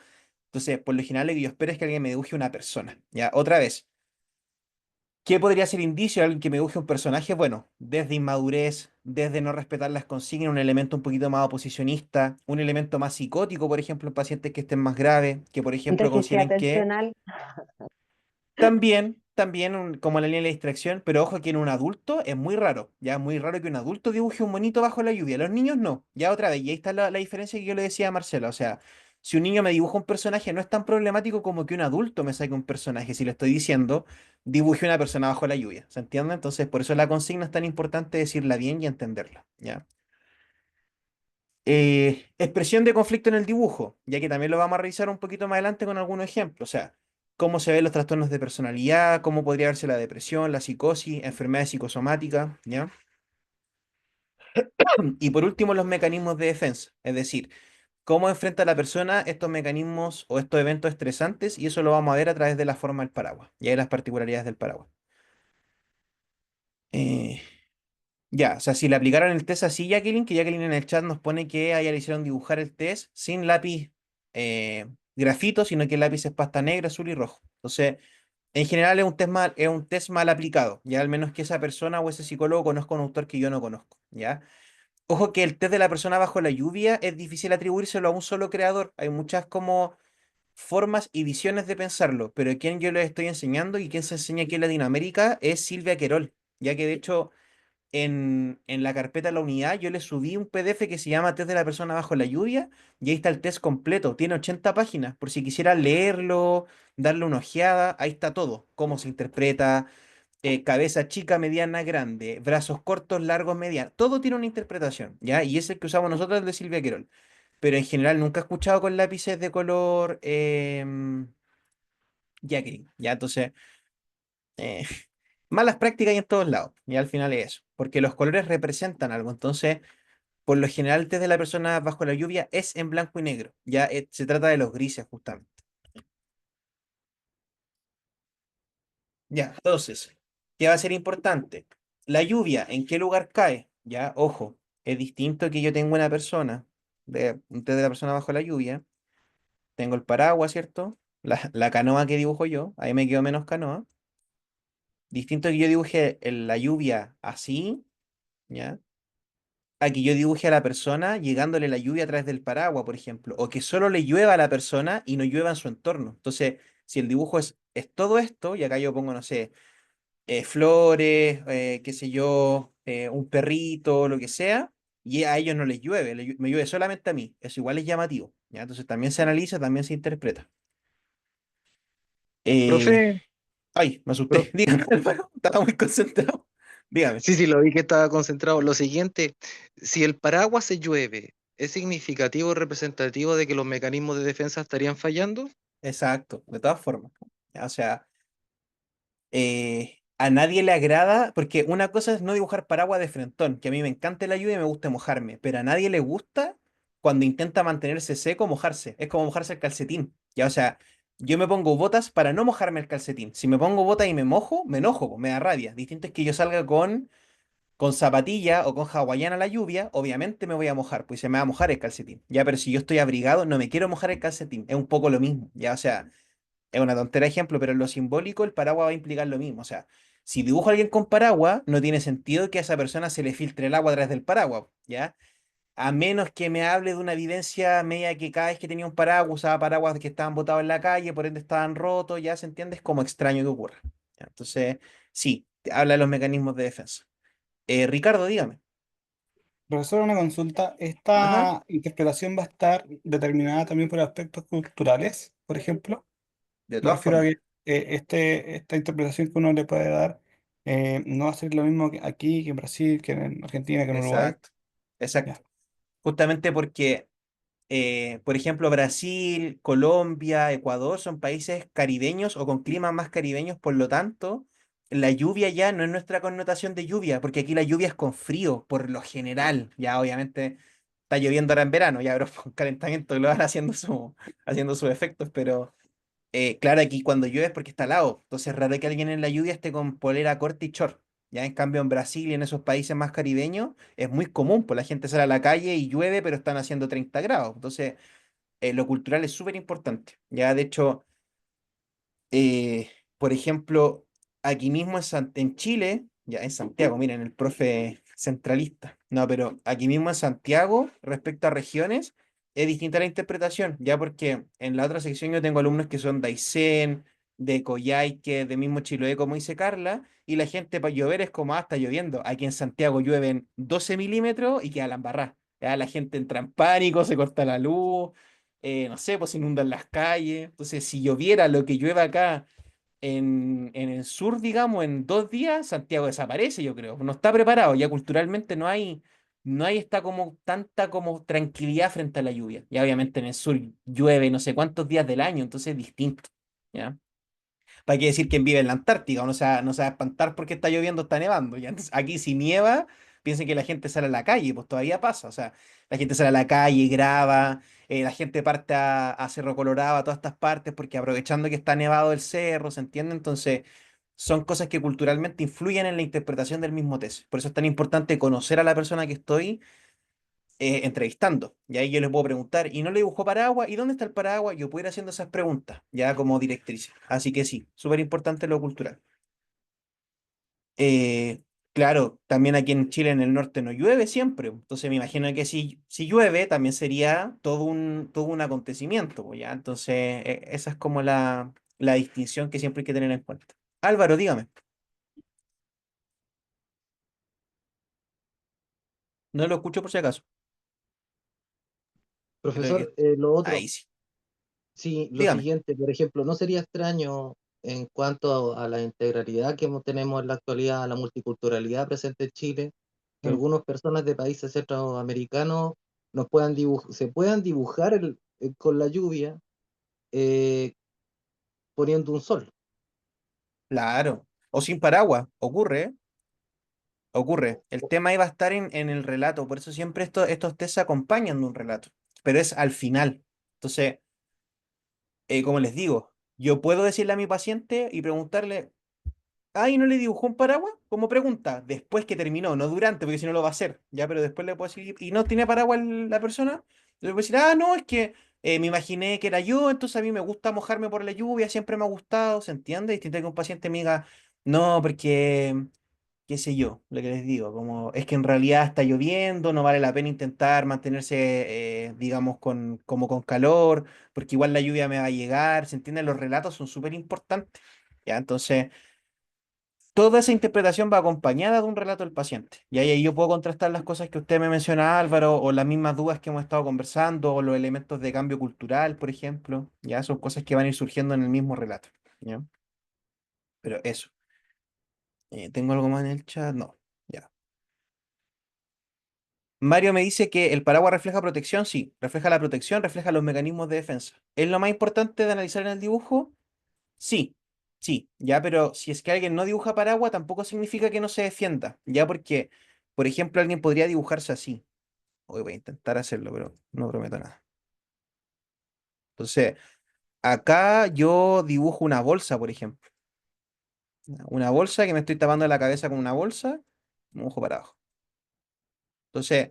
entonces, por lo general, lo que yo espero es que alguien me dibuje una persona, ya. Otra vez, ¿qué podría ser indicio de alguien que me dibuje un personaje? Bueno, desde inmadurez, desde no respetar las consignas, un elemento un poquito más oposicionista, un elemento más psicótico, por ejemplo, en pacientes que estén más graves, que por ejemplo Déficit consideren que atencional. también como la línea de la distracción, pero ojo que en un adulto es muy raro, ya es muy raro que un adulto dibuje un monito bajo la lluvia, los niños no, ya otra vez, y ahí está la diferencia que yo le decía a Marcela, o sea, si un niño me dibuja un personaje no es tan problemático como que un adulto me saque un personaje, si le estoy diciendo, dibuje una persona bajo la lluvia, ¿se entiende? Entonces, por eso la consigna es tan importante decirla bien y entenderla, ¿ya? Expresión de conflicto en el dibujo, ya que también lo vamos a revisar un poquito más adelante con algunos ejemplos. O sea, cómo se ven los trastornos de personalidad, cómo podría verse la depresión, la psicosis, enfermedades psicosomáticas, ¿ya? Y por último, los mecanismos de defensa, es decir, cómo enfrenta la persona estos mecanismos o estos eventos estresantes, y eso lo vamos a ver a través de la forma del paraguas, y de las particularidades del paraguas. Eh, Ya, o sea, si le aplicaron el test así, Jacqueline, que Jacqueline en el chat nos pone que a ella le hicieron dibujar el test sin lápiz grafito, sino que el lápiz es pasta negra, azul y rojo. Entonces, en general es un test mal aplicado, ya al menos que esa persona o ese psicólogo conozca un autor que yo no conozco, ¿ya? Ojo que el test de la persona bajo la lluvia es difícil atribuírselo a un solo creador. Hay muchas como formas y visiones de pensarlo, pero quien yo les estoy enseñando y quien se enseña aquí en Latinoamérica es Silvia Querol, ya que de hecho en la carpeta de la unidad yo le subí un PDF que se llama Test de la persona bajo la lluvia y ahí está el test completo. Tiene 80 páginas. Por si quisiera leerlo, darle una ojeada, ahí está todo. Cómo se interpreta, cabeza chica, mediana, grande, brazos cortos, largos, medianos. Todo tiene una interpretación, ¿ya? Y es el que usamos nosotros, el de Silvia Querol. Pero en general nunca he escuchado con lápices de color Jacqueline, ¿ya? Entonces eh, malas prácticas hay en todos lados. Y al final es eso. Porque los colores representan algo. Entonces, por lo general, el test de la persona bajo la lluvia es en blanco y negro. Ya se trata de los grises, justamente. Ya, entonces, ¿qué va a ser importante? La lluvia, ¿en qué lugar cae? Ya, ojo, es distinto que yo tengo una persona, un test de la persona bajo la lluvia. Tengo el paraguas, ¿cierto? La canoa que dibujo yo. Ahí me quedo menos canoa. Distinto que yo dibuje la lluvia así, ¿ya? A que yo dibuje a la persona llegándole la lluvia a través del paraguas, por ejemplo, o que solo le llueva a la persona y no llueva en su entorno. Entonces, si el dibujo es todo esto, y acá yo pongo, no sé, flores, qué sé yo, un perrito, lo que sea, y a ellos no les llueve, me llueve solamente a mí. Eso igual es llamativo, ¿ya? Entonces también se analiza, también se interpreta. Eh, Profe, Ay, me asusté. pro- Dígame, Álvaro, estaba muy concentrado. Dígame. sí, sí, lo vi que estaba concentrado. Lo siguiente, si el paraguas se llueve, ¿es significativo o representativo de que los mecanismos de defensa estarían fallando? Exacto, de todas formas. O sea, a nadie le agrada, porque una cosa es no dibujar paraguas de frentón, que a mí me encanta la lluvia y me gusta mojarme, pero a nadie le gusta cuando intenta mantenerse seco mojarse. Es como mojarse el calcetín. Ya, o sea, yo me pongo botas para no mojarme el calcetín. Si me pongo botas y me mojo, me enojo, po, me da rabia. Distinto es que yo salga con zapatilla o con hawaiana a la lluvia, obviamente me voy a mojar, pues se me va a mojar el calcetín. Ya, pero si yo estoy abrigado, no me quiero mojar el calcetín. Es un poco lo mismo. Ya, o sea, es una tontera ejemplo, pero en lo simbólico el paraguas va a implicar lo mismo. O sea, si dibujo a alguien con paraguas, no tiene sentido que a esa persona se le filtre el agua a través del paraguas, ¿ya? A menos que me hable de una evidencia media que cada vez que tenía un paraguas, usaba paraguas que estaban botados en la calle, por ende estaban rotos, ya se entiende, es como extraño que ocurra. ¿Ya? Entonces, sí, te habla de los mecanismos de defensa. Ricardo, dígame. Profesor, una consulta. Ajá, ¿Esta interpretación va a estar determinada también por aspectos culturales, por ejemplo? de Me todas refiero a formas. que esta interpretación que uno le puede dar no va a ser lo mismo que aquí, que en Brasil, que en Argentina, que en Uruguay. Exacto, exacto. Ya. Justamente porque por ejemplo, Brasil, Colombia, Ecuador son países caribeños o con climas más caribeños, por lo tanto, la lluvia ya no es nuestra connotación de lluvia, porque aquí la lluvia es con frío, por lo general. Ya obviamente está lloviendo ahora en verano, ya pero con calentamiento global haciendo sus efectos, pero claro, aquí cuando llueve es porque está helado, entonces es raro que alguien en la lluvia esté con polera corta y short. Ya en cambio en Brasil y en esos países más caribeños es muy común, pues la gente sale a la calle y llueve, pero están haciendo 30 grados. Entonces, lo cultural es súper importante. Ya, de hecho, por ejemplo, aquí mismo en Chile, ya en Santiago, miren, el profe centralista. No, pero aquí mismo en Santiago, respecto a regiones, es distinta la interpretación, ya porque en la otra sección yo tengo alumnos que son de Aysén, de Coyhaique, de mismo Chiloé, como dice Carla, y la gente para llover es como, está lloviendo. Aquí en Santiago llueven 12 milímetros y queda la embarrada. Ya la gente entra en pánico, se corta la luz, no sé, pues se inundan las calles. Entonces, si lloviera lo que llueve acá en el sur, digamos, en 2 días, Santiago desaparece, yo creo. No está preparado, ya culturalmente no hay esta como tanta como tranquilidad frente a la lluvia. Ya obviamente en el sur llueve no sé cuántos días del año, entonces es distinto. ¿Ya? ¿Para qué decir quien vive en la Antártica? O no se va a espantar porque está lloviendo, está nevando. ¿Ya? Entonces, aquí si nieva, piensen que la gente sale a la calle, pues todavía pasa. O sea, la gente sale a la calle, graba, la gente parte a Cerro Colorado, a todas estas partes, porque aprovechando que está nevado el cerro, ¿se entiende? Entonces, son cosas que culturalmente influyen en la interpretación del mismo test. Por eso es tan importante conocer a la persona que estoy entrevistando. Y ahí yo les puedo preguntar, ¿y no le dibujó paraguas? ¿Y dónde está el paraguas? Yo puedo ir haciendo esas preguntas, ya como directriz. Así que sí, súper importante lo cultural. Eh, claro, también aquí en Chile, en el norte, no llueve siempre. Entonces me imagino que si llueve, también sería todo un acontecimiento, pues, ¿ya? Entonces, esa es como la distinción que siempre hay que tener en cuenta. Álvaro, dígame. No lo escucho por si acaso. Creo Profesor, que lo otro, ahí sí. sí, lo Dígame. siguiente, por ejemplo, ¿no sería extraño en cuanto a la integralidad que tenemos en la actualidad, a la multiculturalidad presente en Chile, que Mm. algunas personas de países centroamericanos se puedan dibujar con la lluvia eh, poniendo un sol? Claro. O sin paraguas, ocurre, ¿eh? Ocurre. El tema iba a estar en el relato, por eso siempre estos test se acompañan de un relato, pero es al final. Entonces, como les digo, yo puedo decirle a mi paciente y preguntarle, ay, ¿no le dibujó un paraguas? Como pregunta, después que terminó, no durante, porque si no lo va a hacer, ya, pero después le puedo decir, ¿y no tiene paraguas la persona? Le puedo decir, no, es que me imaginé que era yo, entonces a mí me gusta mojarme por la lluvia, siempre me ha gustado, ¿se entiende? Distinto que un paciente me diga, no, porque qué sé yo, lo que les digo, como es que en realidad está lloviendo, no vale la pena intentar mantenerse, digamos, como con calor, porque igual la lluvia me va a llegar, ¿se entienden? Los relatos son súper importantes, ¿ya? Entonces, toda esa interpretación va acompañada de un relato del paciente, y ahí yo puedo contrastar las cosas que usted me menciona, Álvaro, o las mismas dudas que hemos estado conversando, o los elementos de cambio cultural, por ejemplo, ¿ya? Son cosas que van a ir surgiendo en el mismo relato, ¿ya? Pero eso. ¿Tengo algo más en el chat? No. Ya. Mario me dice que el paraguas refleja protección, sí, refleja la protección, refleja los mecanismos de defensa. ¿Es lo más importante de analizar en el dibujo? Sí, Sí, ya, pero si es que alguien no dibuja paraguas, tampoco significa que no se defienda, ya, porque, por ejemplo, alguien podría dibujarse así. Hoy voy a intentar hacerlo, pero no prometo nada. Entonces, acá yo dibujo una bolsa, por ejemplo. Una bolsa que me estoy tapando la cabeza con una bolsa, un ojo para abajo. Entonces,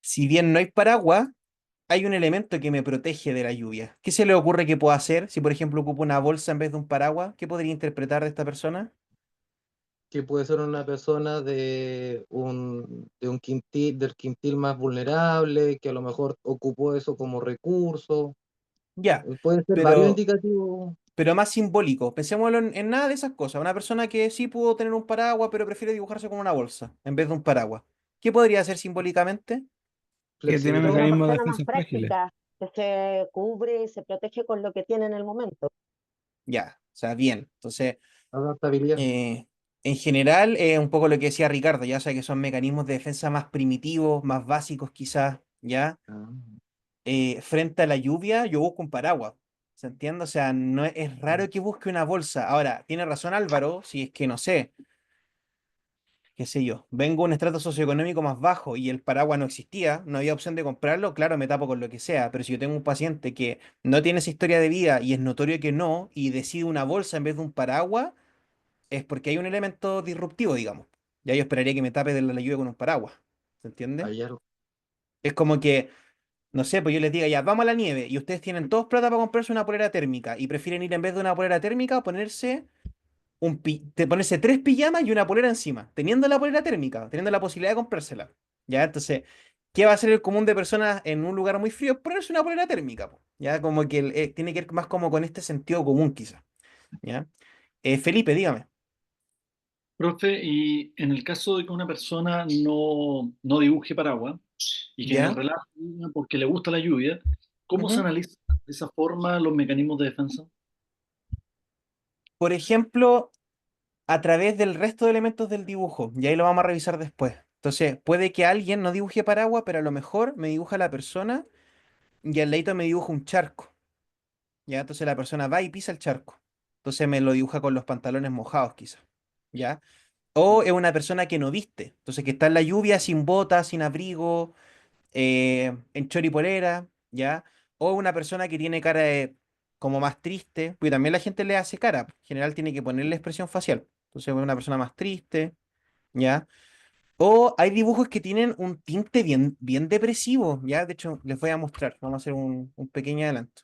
si bien no hay paraguas, hay un elemento que me protege de la lluvia. ¿Qué se le ocurre que puedo hacer si, por ejemplo, ocupo una bolsa en vez de un paraguas? ¿Qué podría interpretar de esta persona? Que puede ser una persona de un quintil, del quintil más vulnerable, que a lo mejor ocupó eso como recurso. Ya, Pueden ser varios pero, indicativos pero más simbólico. Pensémoslo en nada de esas cosas. Una persona que sí pudo tener un paraguas, pero prefiere dibujarse con una bolsa en vez de un paraguas. ¿Qué podría hacer simbólicamente? Que tiene Que es flexibilidad. una mecanismos de persona más defensa frágiles. práctica, que se cubre y se protege con lo que tiene en el momento. Ya, o sea, bien. Entonces, Adaptabilidad. Eh, en general, un poco lo que decía Ricardo, ya sea que son mecanismos de defensa más primitivos, más básicos quizás, ¿ya? Ah, Frente a la lluvia, yo busco un paraguas, ¿se entiende? O sea, no es raro que busque una bolsa. Ahora, tiene razón Álvaro, si es que no sé, qué sé yo, vengo de un estrato socioeconómico más bajo y el paraguas no existía, no había opción de comprarlo, claro, me tapo con lo que sea, pero si yo tengo un paciente que no tiene esa historia de vida y es notorio que no, y decide una bolsa en vez de un paraguas, es porque hay un elemento disruptivo, digamos. Ya yo esperaría que me tape de la lluvia con un paraguas. ¿Se entiende? hay algo. Es como que, no sé, pues yo les diga, ya, vamos a la nieve y ustedes tienen todos plata para comprarse una polera térmica y prefieren ir en vez de una polera térmica ponerse ponerse tres pijamas y una polera encima, teniendo la polera térmica, teniendo la posibilidad de comprársela. Ya, entonces, ¿qué va a ser el común de personas en un lugar muy frío? Ponerse una polera térmica, po. Ya, como que tiene que ver más como con este sentido común, quizás. ¿Ya? Felipe, dígame. Profe, y en el caso de que una persona no dibuje paraguas y que en el ¿Ya? relato diga porque le gusta la lluvia, ¿cómo se Ujú. analiza de esa forma los mecanismos de defensa? Por ejemplo, a través del resto de elementos del dibujo, y ahí lo vamos a revisar después. Entonces, puede que alguien no dibuje paraguas, pero a lo mejor me dibuja la persona y al ladito me dibuja un charco. ¿Ya? Entonces la persona va y pisa el charco. Entonces me lo dibuja con los pantalones mojados, quizás. ¿Ya? O es una persona que no viste. Entonces que está en la lluvia, sin botas, sin abrigo, en chor y polera, ¿ya? O una persona que tiene cara como más triste, porque también la gente le hace cara. En general tiene que ponerle expresión facial. Entonces es una persona más triste, ¿ya? O hay dibujos que tienen un tinte bien, bien depresivo, ¿ya? De hecho, les voy a mostrar. Vamos a hacer un pequeño adelanto.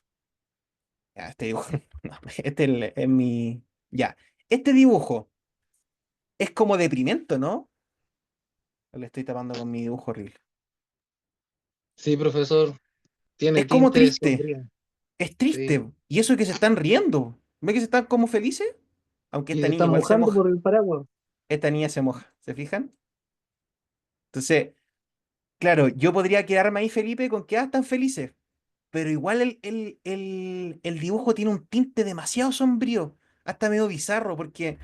Ya, este dibujo, no, este es mi... Ya, este dibujo es como deprimente, ¿no? Le estoy tapando con mi dibujo horrible. Sí, profesor, tiene Es como tinte triste, sombrío. es Sí. triste. Y eso que se están riendo. ¿Ve que se están como felices? Aunque Y esta se niña están igual se mojando moja. por el paraguas. Esta niña se moja, ¿se fijan? Entonces, claro, yo podría quedarme ahí, Felipe, con que están felices. Pero igual el dibujo tiene un tinte demasiado sombrío. Hasta medio bizarro, porque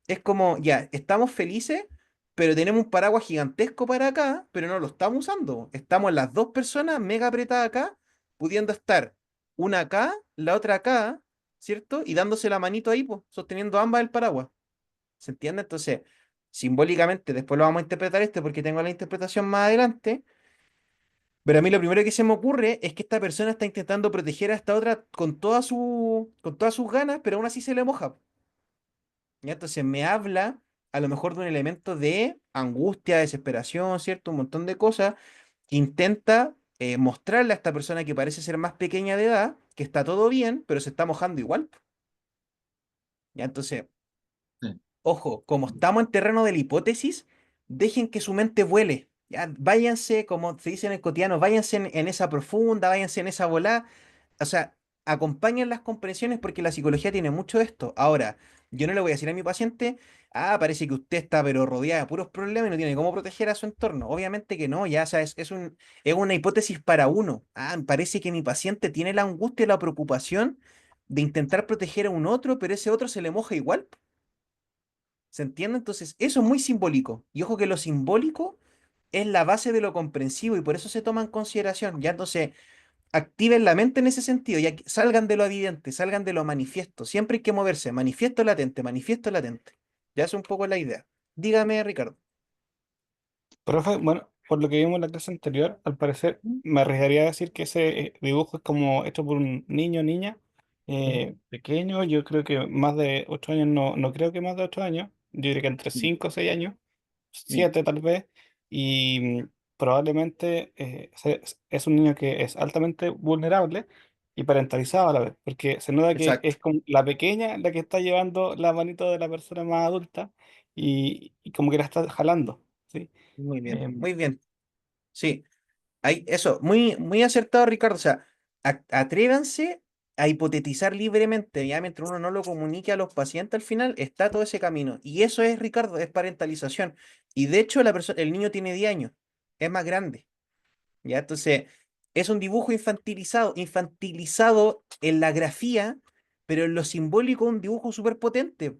es como, ya, estamos felices, pero tenemos un paraguas gigantesco para acá, pero no lo estamos usando. Estamos las dos personas mega apretadas acá, pudiendo estar una acá, la otra acá, ¿cierto? Y dándose la manito ahí, pues, sosteniendo ambas el paraguas. ¿Se entiende? Entonces, simbólicamente, después lo vamos a interpretar este porque tengo la interpretación más adelante. Pero a mí lo primero que se me ocurre es que esta persona está intentando proteger a esta otra con todas sus ganas, pero aún así se le moja. ¿Ya? Entonces me habla a lo mejor de un elemento de angustia, desesperación, ¿cierto? Un montón de cosas que intenta mostrarle a esta persona que parece ser más pequeña de edad que está todo bien, pero se está mojando igual. ¿Ya? Entonces, Sí. ojo, como estamos en terreno de la hipótesis, dejen que su mente vuele. Ya, váyanse, como se dice en el cotidiano, váyanse en esa profunda, váyanse en esa volada. O sea, acompañen las comprensiones porque la psicología tiene mucho de esto. Ahora, yo no le voy a decir a mi paciente, parece que usted está pero rodeada de puros problemas y no tiene cómo proteger a su entorno. Obviamente que no, ya, o sea, es una hipótesis para uno. Parece que mi paciente tiene la angustia y la preocupación de intentar proteger a un otro, pero ese otro se le moja igual. ¿Se entiende? Entonces, eso es muy simbólico. Y ojo que lo simbólico es la base de lo comprensivo y por eso se toma en consideración. Ya entonces, activen la mente en ese sentido, ya que salgan de lo evidente, salgan de lo manifiesto. Siempre hay que moverse, manifiesto latente. Ya es un poco la idea. Dígame, Ricardo. Profe, bueno, por lo que vimos en la clase anterior, al parecer Mm, me arriesgaría a decir que ese dibujo es como hecho por un niño o niña mm, pequeño. Yo creo que más de 8 años, no creo que más de 8 años. Yo diría que entre mm, 5 o 6 años, mm. 7 tal vez. Y probablemente es un niño que es altamente vulnerable y parentalizado a la vez, porque se nota que Exacto. es como la pequeña la que está llevando la manito de la persona más adulta y como que la está jalando. ¿Sí? Muy bien, Em, muy bien. Sí, eso, muy, muy acertado, Ricardo. O sea, atrévanse a hipotetizar libremente, ya mientras uno no lo comunique a los pacientes al final, está todo ese camino. Y eso es, Ricardo, es parentalización. Y de hecho, el niño tiene 10 años, es más grande. ¿Ya? Entonces, es un dibujo infantilizado en la grafía, pero en lo simbólico un dibujo súper potente.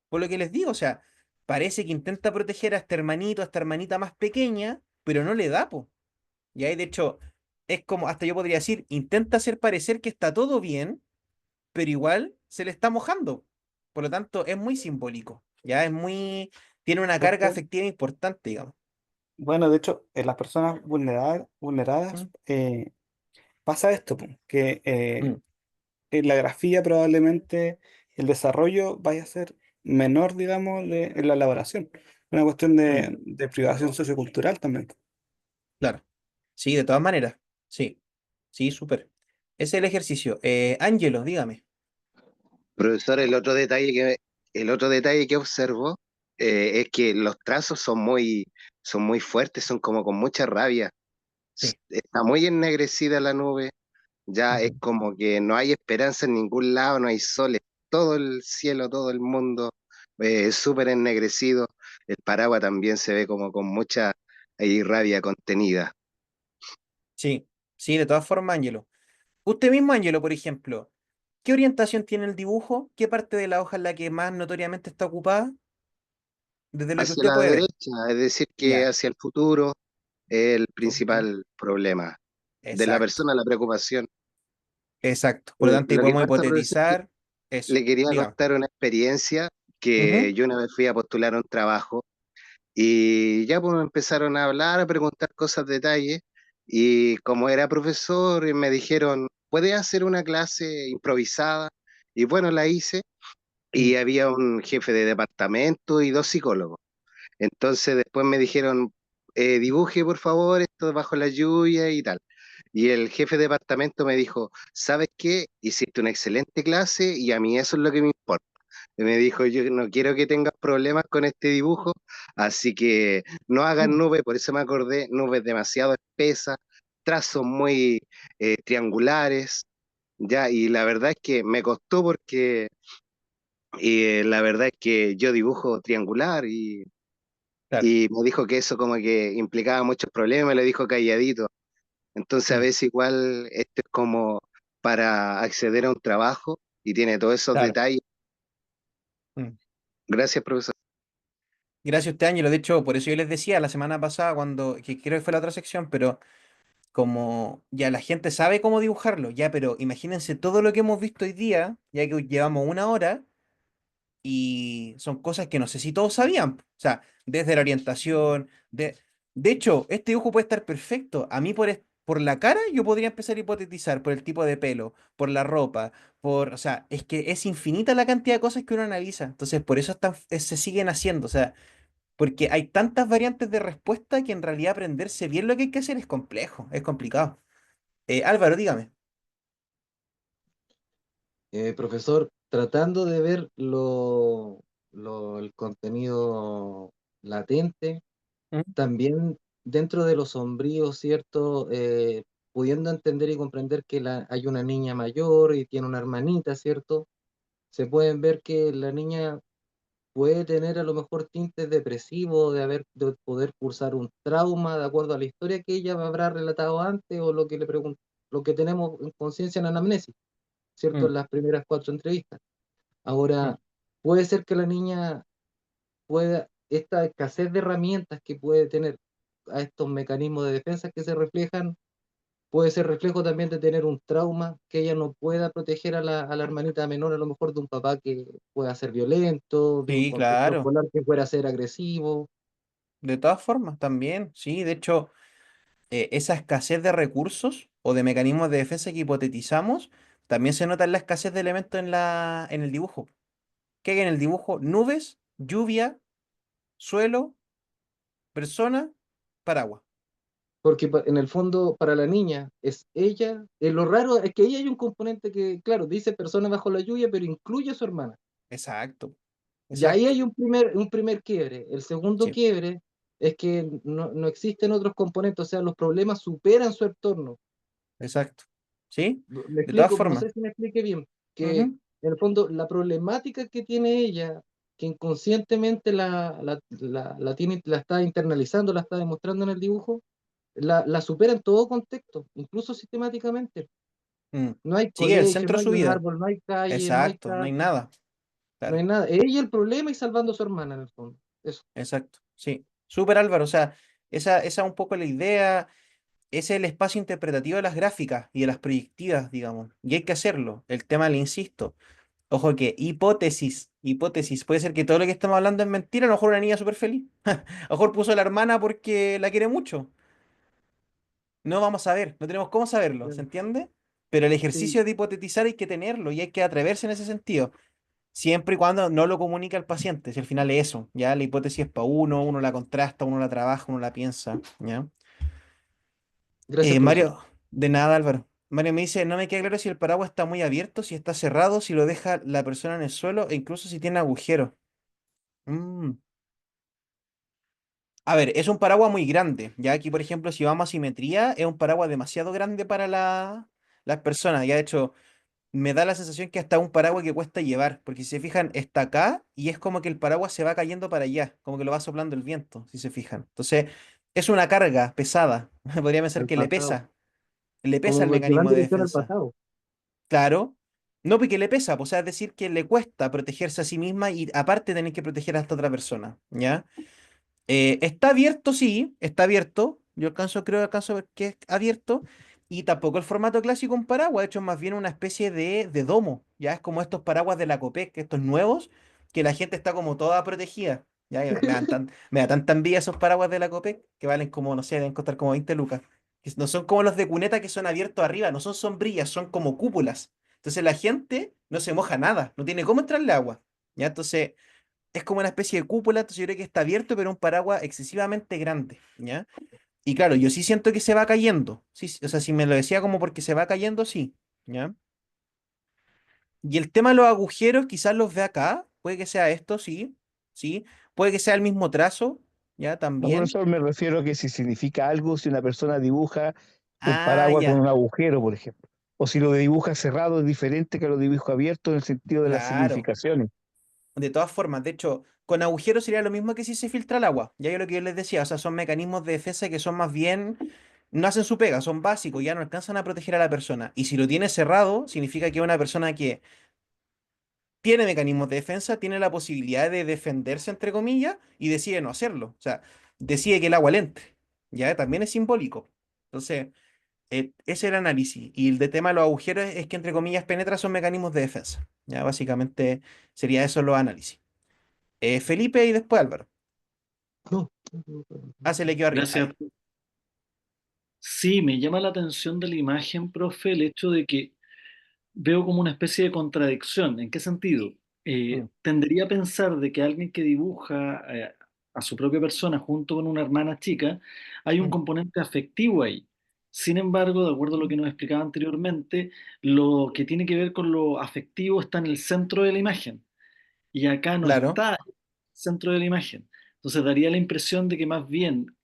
Por lo que les digo, o sea, parece que intenta proteger a este hermanito, a esta hermanita más pequeña, pero no le da, po. Y ahí, de hecho, es como, hasta yo podría decir, intenta hacer parecer que está todo bien, pero igual se le está mojando. Por lo tanto, es muy simbólico, ya es muy, tiene una carga Profe, afectiva importante, digamos. bueno, de hecho, en las personas vulneradas Mm, pasa esto, po, que mm, en la grafía probablemente el desarrollo vaya a ser menor, digamos, en la elaboración. Una cuestión mm, de privación sociocultural también. claro. Sí, de todas maneras. Sí, sí, súper. Ese es el ejercicio. Ángelo, dígame. Profesor, el otro detalle que observo es que los trazos son muy fuertes, son como con mucha rabia. Sí. Está muy ennegrecida la nube, ya es Ujú. como que no hay esperanza en ningún lado, no hay sol, es todo el cielo, todo el mundo súper ennegrecido. El paraguas también se ve como con mucha ahí, rabia contenida. Sí, sí, de todas formas, Ángelo. Usted mismo, Ángelo, por ejemplo, ¿qué orientación tiene el dibujo? ¿Qué parte de la hoja es la que más notoriamente está ocupada? Desde lo que Hacia usted la puede ver. derecha, es decir, que Ya, hacia el futuro es el ok. principal problema de la Exacto, persona, la preocupación. exacto. Por lo tanto, ahí Lo que podemos pasa, profesor, es que hipotetizar eso. le quería Dígame. contar una experiencia que Ujú, yo una vez fui a postular a un trabajo y ya pues me empezaron a hablar, a preguntar cosas, detalles, y como era profesor, me dijeron, ¿puedes hacer una clase improvisada? Y bueno, la hice mm, y había un jefe de departamento y dos psicólogos. Entonces después me dijeron, dibuje por favor esto bajo la lluvia y tal. Y el jefe de departamento me dijo, ¿sabes qué? Hiciste una excelente clase y a mí eso es lo que me importa. Y me dijo, yo no quiero que tengas problemas con este dibujo, así que no hagan mm, nubes, por eso me acordé, nubes demasiado espesas, trazos muy triangulares, ya, y la verdad es que me costó porque la verdad es que yo dibujo triangular claro, y me dijo que eso como que implicaba muchos problemas, me lo dijo calladito. Entonces a mm, veces igual esto es como para acceder a un trabajo y tiene todos esos claro. detalles. Mm. Gracias, profesor. Gracias a usted, Ángelo. De hecho, por eso yo les decía la semana pasada, que creo que fue la otra sección, pero como ya la gente sabe cómo dibujarlo, ya, pero imagínense todo lo que hemos visto hoy día, ya que llevamos una hora y son cosas que no sé si todos sabían. O sea, desde la orientación, de hecho, este dibujo puede estar perfecto. A mí por la cara yo podría empezar a hipotetizar, por el tipo de pelo, por la ropa, o sea, es que es infinita la cantidad de cosas que uno analiza. Entonces, por eso se siguen haciendo. O sea, porque hay tantas variantes de respuesta que en realidad aprenderse bien lo que hay que hacer es complejo, es complicado. Álvaro, dígame. Profesor, tratando de ver el contenido latente, ¿Mm? también dentro de lo sombrío, ¿cierto? Pudiendo entender y comprender que hay una niña mayor y tiene una hermanita, ¿cierto? Se pueden ver que la niña puede tener a lo mejor tintes depresivos, de poder cursar un trauma, de acuerdo a la historia que ella habrá relatado antes o lo que tenemos en conciencia en anamnesis, ¿cierto? Mm, En las primeras 4 entrevistas. mm, Ahora, puede ser que la niña esta escasez de herramientas que puede tener a estos mecanismos de defensa que se reflejan puede ser reflejo también de tener un trauma, que ella no pueda proteger a la hermanita menor, a lo mejor de un papá que pueda ser violento, de un Sí, contexto claro. escolar que pueda ser agresivo. De todas formas, también, sí. De hecho, esa escasez de recursos o de mecanismos de defensa que hipotetizamos, también se nota en la escasez de elementos en el dibujo. ¿Qué hay en el dibujo? Nubes, lluvia, suelo, persona, paraguas. Porque en el fondo para la niña es ella, lo raro es que ahí hay un componente que, claro, dice persona bajo la lluvia, pero incluye a su hermana. Exacto, Y ahí exacto. hay un primer quiebre. El segundo Sí, quiebre es que no existen otros componentes, o sea, los problemas superan su entorno. exacto. ¿Sí? Me De todas explico, no formas. sé si me explique bien, que Ujú. en el fondo la problemática que tiene ella, que inconscientemente la tiene, la está internalizando, la está demostrando en el dibujo, la supera en todo contexto, incluso sistemáticamente. Mm. No hay Sí, el colegio, centro no de hay su un vida. árbol, no hay calle, no hay Exacto, no hay casa, nada. no hay Claro, nada. Ella el problema y salvando a su hermana en el fondo. Eso. exacto. Sí. Súper Álvaro. O sea, esa es un poco la idea. Ese es el espacio interpretativo de las gráficas y de las proyectivas, digamos. Y hay que hacerlo. El tema, le insisto. Ojo que hipótesis. Puede ser que todo lo que estamos hablando es mentira. A lo mejor una niña súper feliz. A lo mejor puso a la hermana porque la quiere mucho. No vamos a ver, no tenemos cómo saberlo, ¿se Claro. entiende? Pero el Sí, ejercicio de hipotetizar hay que tenerlo y hay que atreverse en ese sentido, siempre y cuando no lo comunique al paciente, si al final es eso, ¿ya? La hipótesis es para uno la contrasta, uno la trabaja, uno la piensa, ¿ya? gracias, profesor. Mario, de nada, Álvaro. Mario me dice, no me queda claro si el paraguas está muy abierto, si está cerrado, si lo deja la persona en el suelo e incluso si tiene agujero. Mm. A ver, es un paraguas muy grande. Ya aquí, por ejemplo, si vamos a simetría, es un paraguas demasiado grande para las personas. Ya de hecho, me da la sensación que hasta un paraguas que cuesta llevar, porque si se fijan, está acá y es como que el paraguas se va cayendo para allá, como que lo va soplando el viento, si se fijan. Entonces, es una carga pesada. Podría pensar Al que pasado. le pesa el Como que va en mecanismo de dirección al defensa. pasado. Claro. No, porque le pesa, pues, o sea, es decir, que le cuesta protegerse a sí misma y aparte tener que proteger a esta otra persona, ¿ya? Está abierto, sí, está abierto. Yo creo que alcanzo a ver que es abierto. Y tampoco el formato clásico un paraguas, de hecho, es más bien una especie de domo. Ya es como estos paraguas de la Copec, estos nuevos, que la gente está como toda protegida. Ya y me da tanta envidia esos paraguas de la Copec que valen como, no sé, deben costar como 20 lucas. Que no son como los de cuneta que son abiertos arriba, no son sombrillas, son como cúpulas. Entonces la gente no se moja nada, no tiene cómo entrarle agua. Ya, entonces es como una especie de cúpula, entonces yo creo que está abierto, pero un paraguas excesivamente grande, ¿ya? Y claro, yo sí siento que se va cayendo, sí, o sea, si me lo decía como porque se va cayendo, sí, ¿ya? Y el tema de los agujeros, quizás los ve acá, puede que sea esto, sí, sí, puede que sea el mismo trazo, ¿ya? No, También. profesor, me refiero a que si significa algo, si una persona dibuja un Ah, paraguas con ya, un agujero, por ejemplo. O si lo dibuja cerrado es diferente que lo dibuja abierto en el sentido de las claro. significaciones. De todas formas, de hecho, con agujeros sería lo mismo que si se filtra el agua. Ya yo lo que yo les decía, o sea, son mecanismos de defensa que son más bien, no hacen su pega, son básicos, ya no alcanzan a proteger a la persona. Y si lo tiene cerrado, significa que una persona que tiene mecanismos de defensa tiene la posibilidad de defenderse, entre comillas, y decide no hacerlo. O sea, decide que el agua le entre. Ya también es simbólico. Entonces, ese es el análisis. Y el de tema de los agujeros es que, entre comillas, penetra son mecanismos de defensa. Ya básicamente sería eso los análisis. Felipe y después Álvaro. No. Ah, se le quedó arriba. Ah, Gracias. ya. Sí, me llama la atención de la imagen, profe, el hecho de que veo como una especie de contradicción. ¿En qué sentido? Mm, Tendería a pensar de que alguien que dibuja a su propia persona junto con una hermana chica, hay un mm, componente afectivo ahí. Sin embargo, de acuerdo a lo que nos explicaba anteriormente, lo que tiene que ver con lo afectivo está en el centro de la imagen y acá no claro, está el centro de la imagen. Entonces daría la impresión de que más bien,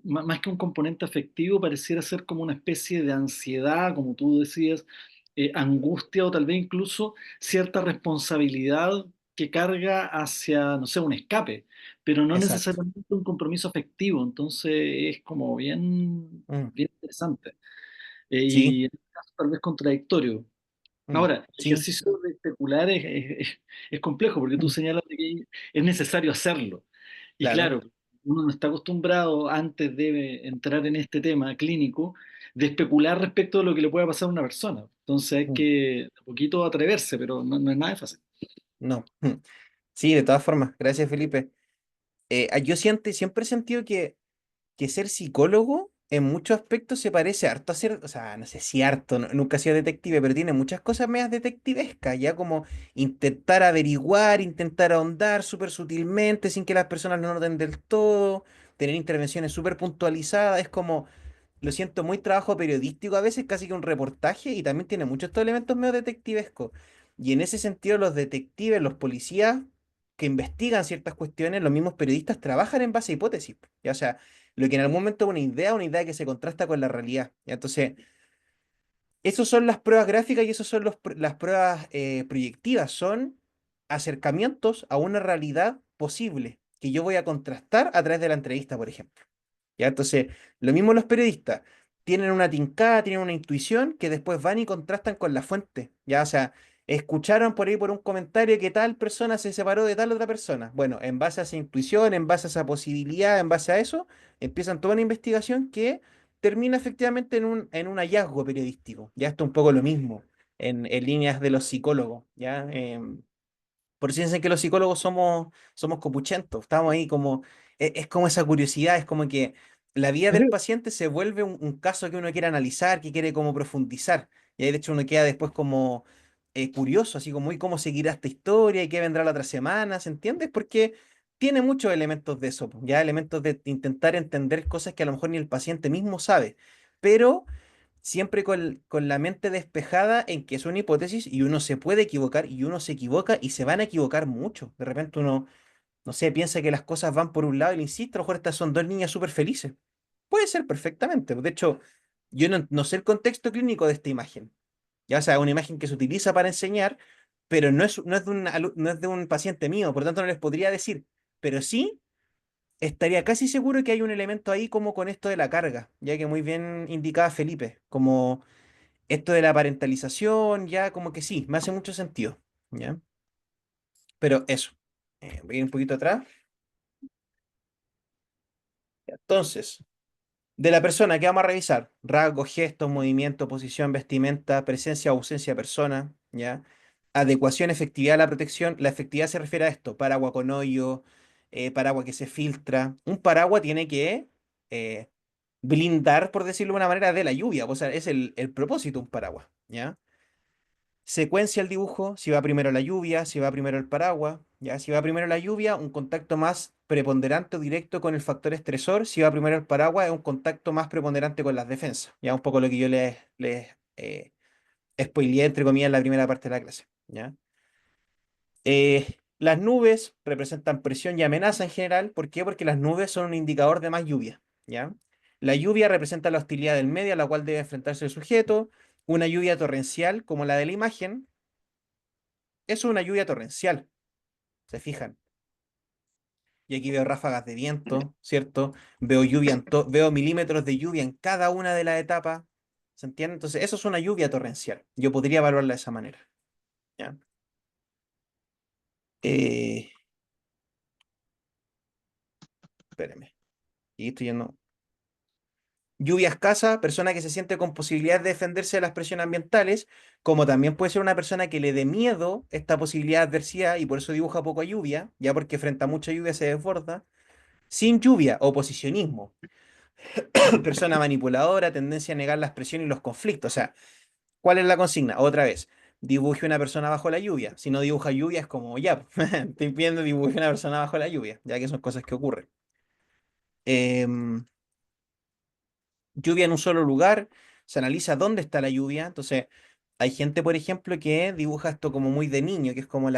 más que un componente afectivo, pareciera ser como una especie de ansiedad, como tú decías, angustia o tal vez incluso cierta responsabilidad que carga hacia, no sé, un escape, pero no exacto. necesariamente un compromiso afectivo. Entonces es como bien, Mm, bien interesante. sí, Y en este caso tal vez contradictorio. mm, Ahora, el sí, ejercicio de especular es complejo porque tú Mm. señalas de que es necesario hacerlo. Y claro. claro, uno no está acostumbrado antes de entrar en este tema clínico de especular respecto de lo que le pueda pasar a una persona. Entonces hay Mm. que un poquito atreverse, pero no es nada de fácil. No. Sí, de todas formas, gracias Felipe. Yo siempre he sentido que ser psicólogo en muchos aspectos se parece harto a ser, o sea, no sé si harto, nunca he sido detective, pero tiene muchas cosas medias detectivescas, ya como intentar averiguar, intentar ahondar súper sutilmente sin que las personas lo noten del todo, tener intervenciones súper puntualizadas, es como, lo siento, muy trabajo periodístico a veces, casi que un reportaje, y también tiene muchos estos elementos medio detectivescos. Y en ese sentido, los detectives, los policías que investigan ciertas cuestiones, los mismos periodistas trabajan en base a hipótesis, ya, o sea, lo que en algún momento es una idea que se contrasta con la realidad. ¿Ya? Entonces, esas son las pruebas gráficas y esas son las pruebas proyectivas. Son acercamientos a una realidad posible que yo voy a contrastar a través de la entrevista, por ejemplo. ¿Ya? Entonces, lo mismo los periodistas. Tienen una tincada, tienen una intuición que después van y contrastan con la fuente. ¿Ya? O sea, escucharon por ahí por un comentario que tal persona se separó de tal otra persona. Bueno, en base a esa intuición, en base a esa posibilidad, en base a eso, empiezan toda una investigación que termina efectivamente en un hallazgo periodístico. Ya esto es un poco lo mismo en líneas de los psicólogos. ¿Ya? Por eso dicen que los psicólogos somos copuchentos, estamos ahí como, es como esa curiosidad, es como que la vida del Pero, paciente se vuelve un caso que uno quiere analizar, que quiere como profundizar, y ahí de hecho uno queda después como curioso, así como, ¿y cómo seguirá esta historia? ¿Y qué vendrá la otra semana? ¿Se entiende? Porque tiene muchos elementos de eso, po, ya elementos de intentar entender cosas que a lo mejor ni el paciente mismo sabe, pero siempre con la mente despejada en que es una hipótesis y uno se puede equivocar y uno se equivoca y se van a equivocar mucho. De repente uno, no sé, piensa que las cosas van por un lado y le insiste, a lo mejor estas son dos niñas súper felices. Puede ser perfectamente. De hecho, yo no sé el contexto clínico de esta imagen. Ya, o sea, una imagen que se utiliza para enseñar, pero no es de no es de un paciente mío, por lo tanto no les podría decir. Pero sí estaría casi seguro que hay un elemento ahí como con esto de la carga, ya que muy bien indicaba Felipe, como esto de la parentalización, ya como que sí, me hace mucho sentido, ¿ya? Pero eso, voy a ir un poquito atrás. Entonces, de la persona que vamos a revisar, rasgos, gestos, movimiento, posición, vestimenta, presencia o ausencia de persona, ¿ya? Adecuación, efectividad de la protección. La efectividad se refiere a esto, paraguas con hoyo, paraguas que se filtra. Un paraguas tiene que eh, blindar, por decirlo de una manera, de la lluvia, o sea, es el propósito de un paraguas, ¿ya? Secuencia el dibujo, si va primero la lluvia, si va primero el paraguas, ya, si va primero la lluvia, un contacto más preponderante o directo con el factor estresor, si va primero el paraguas, es un contacto más preponderante con las defensas, ya un poco lo que yo les spoileé, entre comillas, en la primera parte de la clase, ya. Las nubes representan presión y amenaza en general. ¿Por qué? Porque las nubes son un indicador de más lluvia, ¿ya? La lluvia representa la hostilidad del medio a la cual debe enfrentarse el sujeto. Una lluvia torrencial, como la de la imagen, es una lluvia torrencial, ¿se fijan? Y aquí veo ráfagas de viento, ¿cierto? Veo veo milímetros de lluvia en cada una de las etapas, ¿se entiende? Entonces, eso es una lluvia torrencial. Yo podría evaluarla de esa manera, ¿ya? Eh, espérenme. Y estoy yendo. Lluvia escasa, persona que se siente con posibilidad de defenderse de las presiones ambientales, como también puede ser una persona que le dé miedo esta posibilidad de adversidad y por eso dibuja poco lluvia, ya porque frente a mucha lluvia se desborda. Sin lluvia, oposicionismo. Persona manipuladora, tendencia a negar las presiones y los conflictos. O sea, ¿cuál es la consigna? Otra vez, dibuje una persona bajo la lluvia. Si no dibuja lluvia es como, ya, estoy viendo dibuje una persona bajo la lluvia, ya que son cosas que ocurren. Em, lluvia en un solo lugar, se analiza dónde está la lluvia. Entonces, hay gente, por ejemplo, que dibuja esto como muy de niño, que es como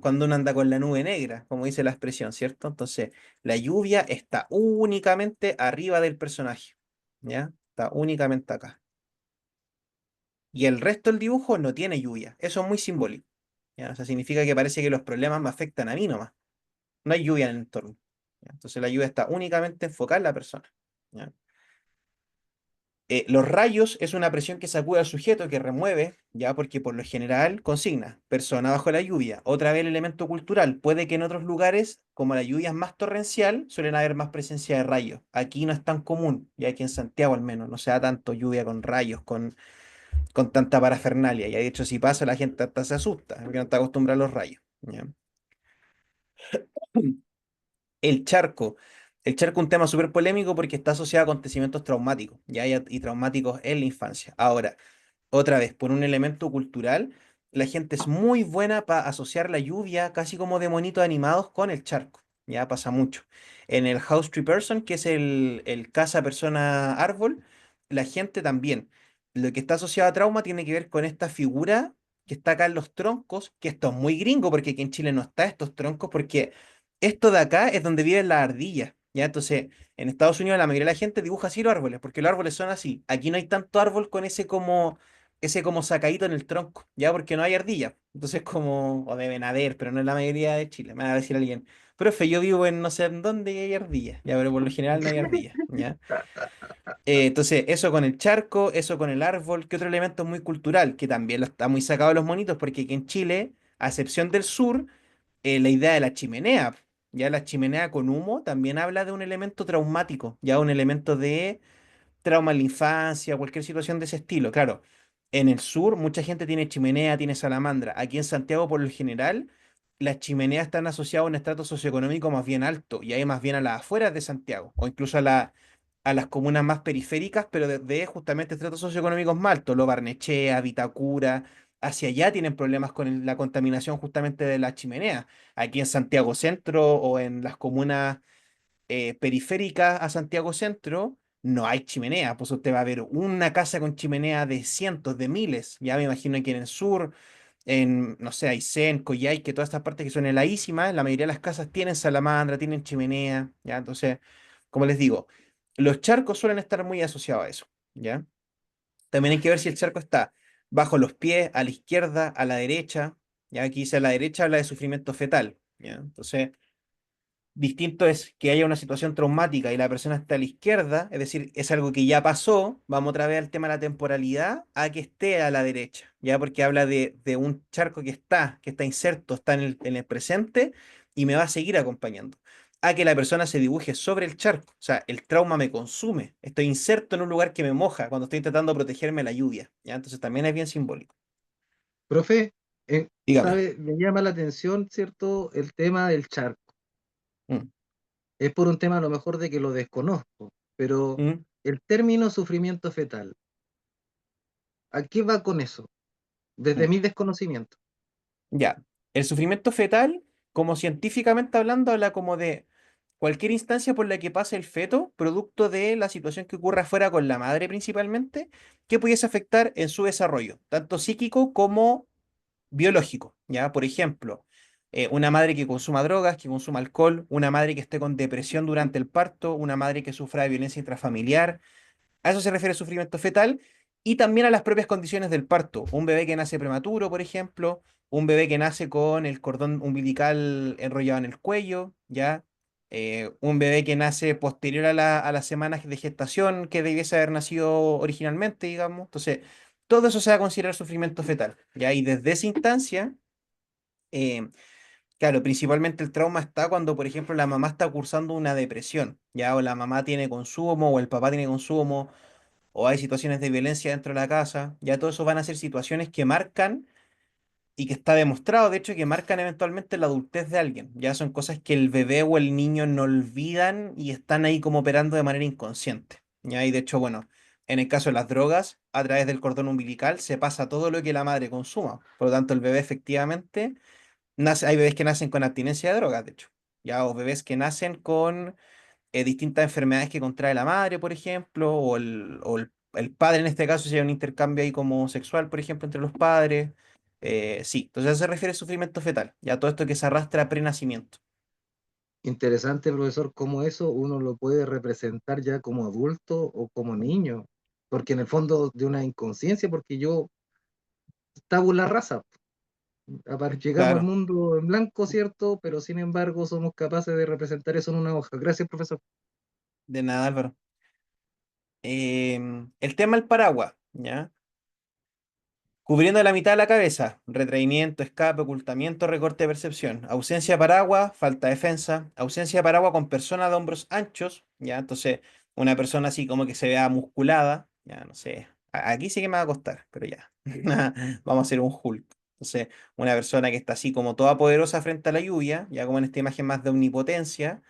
cuando uno anda con la nube negra, como dice la expresión, ¿cierto? Entonces, la lluvia está únicamente arriba del personaje, ¿ya? Está únicamente acá. Y el resto del dibujo no tiene lluvia. Eso es muy simbólico, ¿ya? O sea, significa que parece que los problemas me afectan a mí nomás. No hay lluvia en el entorno, ¿ya? Entonces, la lluvia está únicamente enfocada en la persona, ¿ya? Los rayos es una presión que sacude al sujeto, que remueve, ya porque por lo general consigna, persona bajo la lluvia. Otra vez el elemento cultural. Puede que en otros lugares, como la lluvia es más torrencial, suelen haber más presencia de rayos. Aquí no es tan común, ya aquí en Santiago al menos, no se da tanto lluvia con rayos, con tanta parafernalia. Y de hecho, si pasa, la gente hasta se asusta, porque no está acostumbrada a los rayos. ¿Ya? El charco. El charco es un tema súper polémico porque está asociado a acontecimientos traumáticos, ¿ya? Y traumáticos en la infancia. Ahora, otra vez, por un elemento cultural, la gente es muy buena para asociar la lluvia, casi como de monitos animados, con el charco. Ya pasa mucho. En el House Tree Person, que es el casa persona árbol, la gente también. Lo que está asociado a trauma tiene que ver con esta figura que está acá en los troncos, que esto es muy gringo, porque aquí en Chile no está estos troncos, porque esto de acá es donde viven las ardillas. ¿Ya? Entonces, en Estados Unidos la mayoría de la gente dibuja así los árboles, porque los árboles son así. Aquí no hay tanto árbol con ese como sacadito en el tronco, ya porque no hay ardilla. Entonces, como, o deben haber, pero no en la mayoría de Chile. Me va a decir alguien, profe, yo vivo en no sé en dónde y hay ardilla, ya, pero por lo general no hay ardilla, ya. Entonces, eso con el charco, eso con el árbol, que otro elemento muy cultural, que también lo está muy sacado de los monitos, porque aquí en Chile, a excepción del sur, la idea de la chimenea, ya la chimenea con humo, también habla de un elemento traumático, ya un elemento de trauma en la infancia, cualquier situación de ese estilo. Claro, en el sur mucha gente tiene chimenea, tiene salamandra. Aquí en Santiago, por lo general, las chimeneas están asociadas a un estrato socioeconómico más bien alto, y hay más bien a las afueras de Santiago, o incluso a las comunas más periféricas, pero de justamente estratos socioeconómicos más altos, Lo Barnechea, Vitacura. Hacia allá tienen problemas con la contaminación justamente de la chimenea. Aquí en Santiago Centro o en las comunas periféricas a Santiago Centro, no hay chimenea. Pues usted va a ver una casa con chimenea de cientos, de miles. Ya me imagino que en el sur, no sé, Aysén, Coyhaique, todas estas partes que son heladísimas, la mayoría de las casas tienen salamandra, tienen chimenea, ¿ya? Entonces, como les digo, los charcos suelen estar muy asociados a eso, ¿ya? También hay que ver si el charco está bajo los pies, a la izquierda, a la derecha. Ya aquí dice a la derecha habla de sufrimiento fetal, ¿ya? Entonces, distinto es que haya una situación traumática y la persona está a la izquierda, es decir, es algo que ya pasó, vamos otra vez al tema de la temporalidad, a que esté a la derecha, ya porque habla de un charco que está inserto, está en el presente y me va a seguir acompañando. A que la persona se dibuje sobre el charco, o sea, el trauma me consume, estoy inserto en un lugar que me moja cuando estoy intentando protegerme de la lluvia, ¿ya? Entonces también es bien simbólico. Profe, Dígame. ¿sabe? Me llama la atención, ¿cierto? El tema del charco. Mm, Es por un tema a lo mejor de que lo desconozco, pero mm, el término sufrimiento fetal, ¿a qué va con eso? Desde mm. mi desconocimiento. Ya, el sufrimiento fetal, como científicamente hablando, habla como de cualquier instancia por la que pase el feto, producto de la situación que ocurra afuera con la madre principalmente, que pudiese afectar en su desarrollo, tanto psíquico como biológico. ¿Ya? Por ejemplo, una madre que consuma drogas, que consuma alcohol, una madre que esté con depresión durante el parto, una madre que sufra de violencia intrafamiliar, a eso se refiere sufrimiento fetal y también a las propias condiciones del parto. Un bebé que nace prematuro, por ejemplo, un bebé que nace con el cordón umbilical enrollado en el cuello, ¿ya? Un bebé que nace posterior a las semanas de gestación que debiese haber nacido originalmente, digamos. Entonces, todo eso se va a considerar sufrimiento fetal, ¿ya? Y desde esa instancia, eh, claro, principalmente el trauma está cuando, por ejemplo, la mamá está cursando una depresión, ¿ya? O la mamá tiene consumo, o el papá tiene consumo, o hay situaciones de violencia dentro de la casa, ya todo eso van a ser situaciones que marcan y que está demostrado, de hecho, que marcan eventualmente la adultez de alguien. Ya son cosas que el bebé o el niño no olvidan y están ahí como operando de manera inconsciente. Ya, y de hecho, bueno, en el caso de las drogas, a través del cordón umbilical se pasa todo lo que la madre consuma. Por lo tanto, el bebé efectivamente hay bebés que nacen con abstinencia de drogas, de hecho. Ya, o bebés que nacen con distintas enfermedades que contrae la madre, por ejemplo, o el padre en este caso, si hay un intercambio ahí como sexual, por ejemplo, entre los padres. Sí, entonces a eso se refiere sufrimiento fetal, ya todo esto que se arrastra pre-nacimiento. Interesante, profesor, cómo eso uno lo puede representar ya como adulto o como niño, porque en el fondo de una inconsciencia, porque yo tabula rasa, llegamos al Claro, mundo en blanco, ¿cierto? Pero sin embargo somos capaces de representar eso en una hoja. Gracias, profesor. de nada, Álvaro. El tema del paraguas, ¿ya? Cubriendo la mitad de la cabeza, retraimiento, escape, ocultamiento, recorte de percepción, ausencia de paraguas, falta de defensa, ausencia de paraguas con persona de hombros anchos, ¿ya? Entonces, una persona así como que se vea musculada, ya no sé, aquí sí que me va a costar, pero ya, vamos a hacer un Hulk. Entonces, una persona que está así como toda poderosa frente a la lluvia, ya como en esta imagen más de omnipotencia,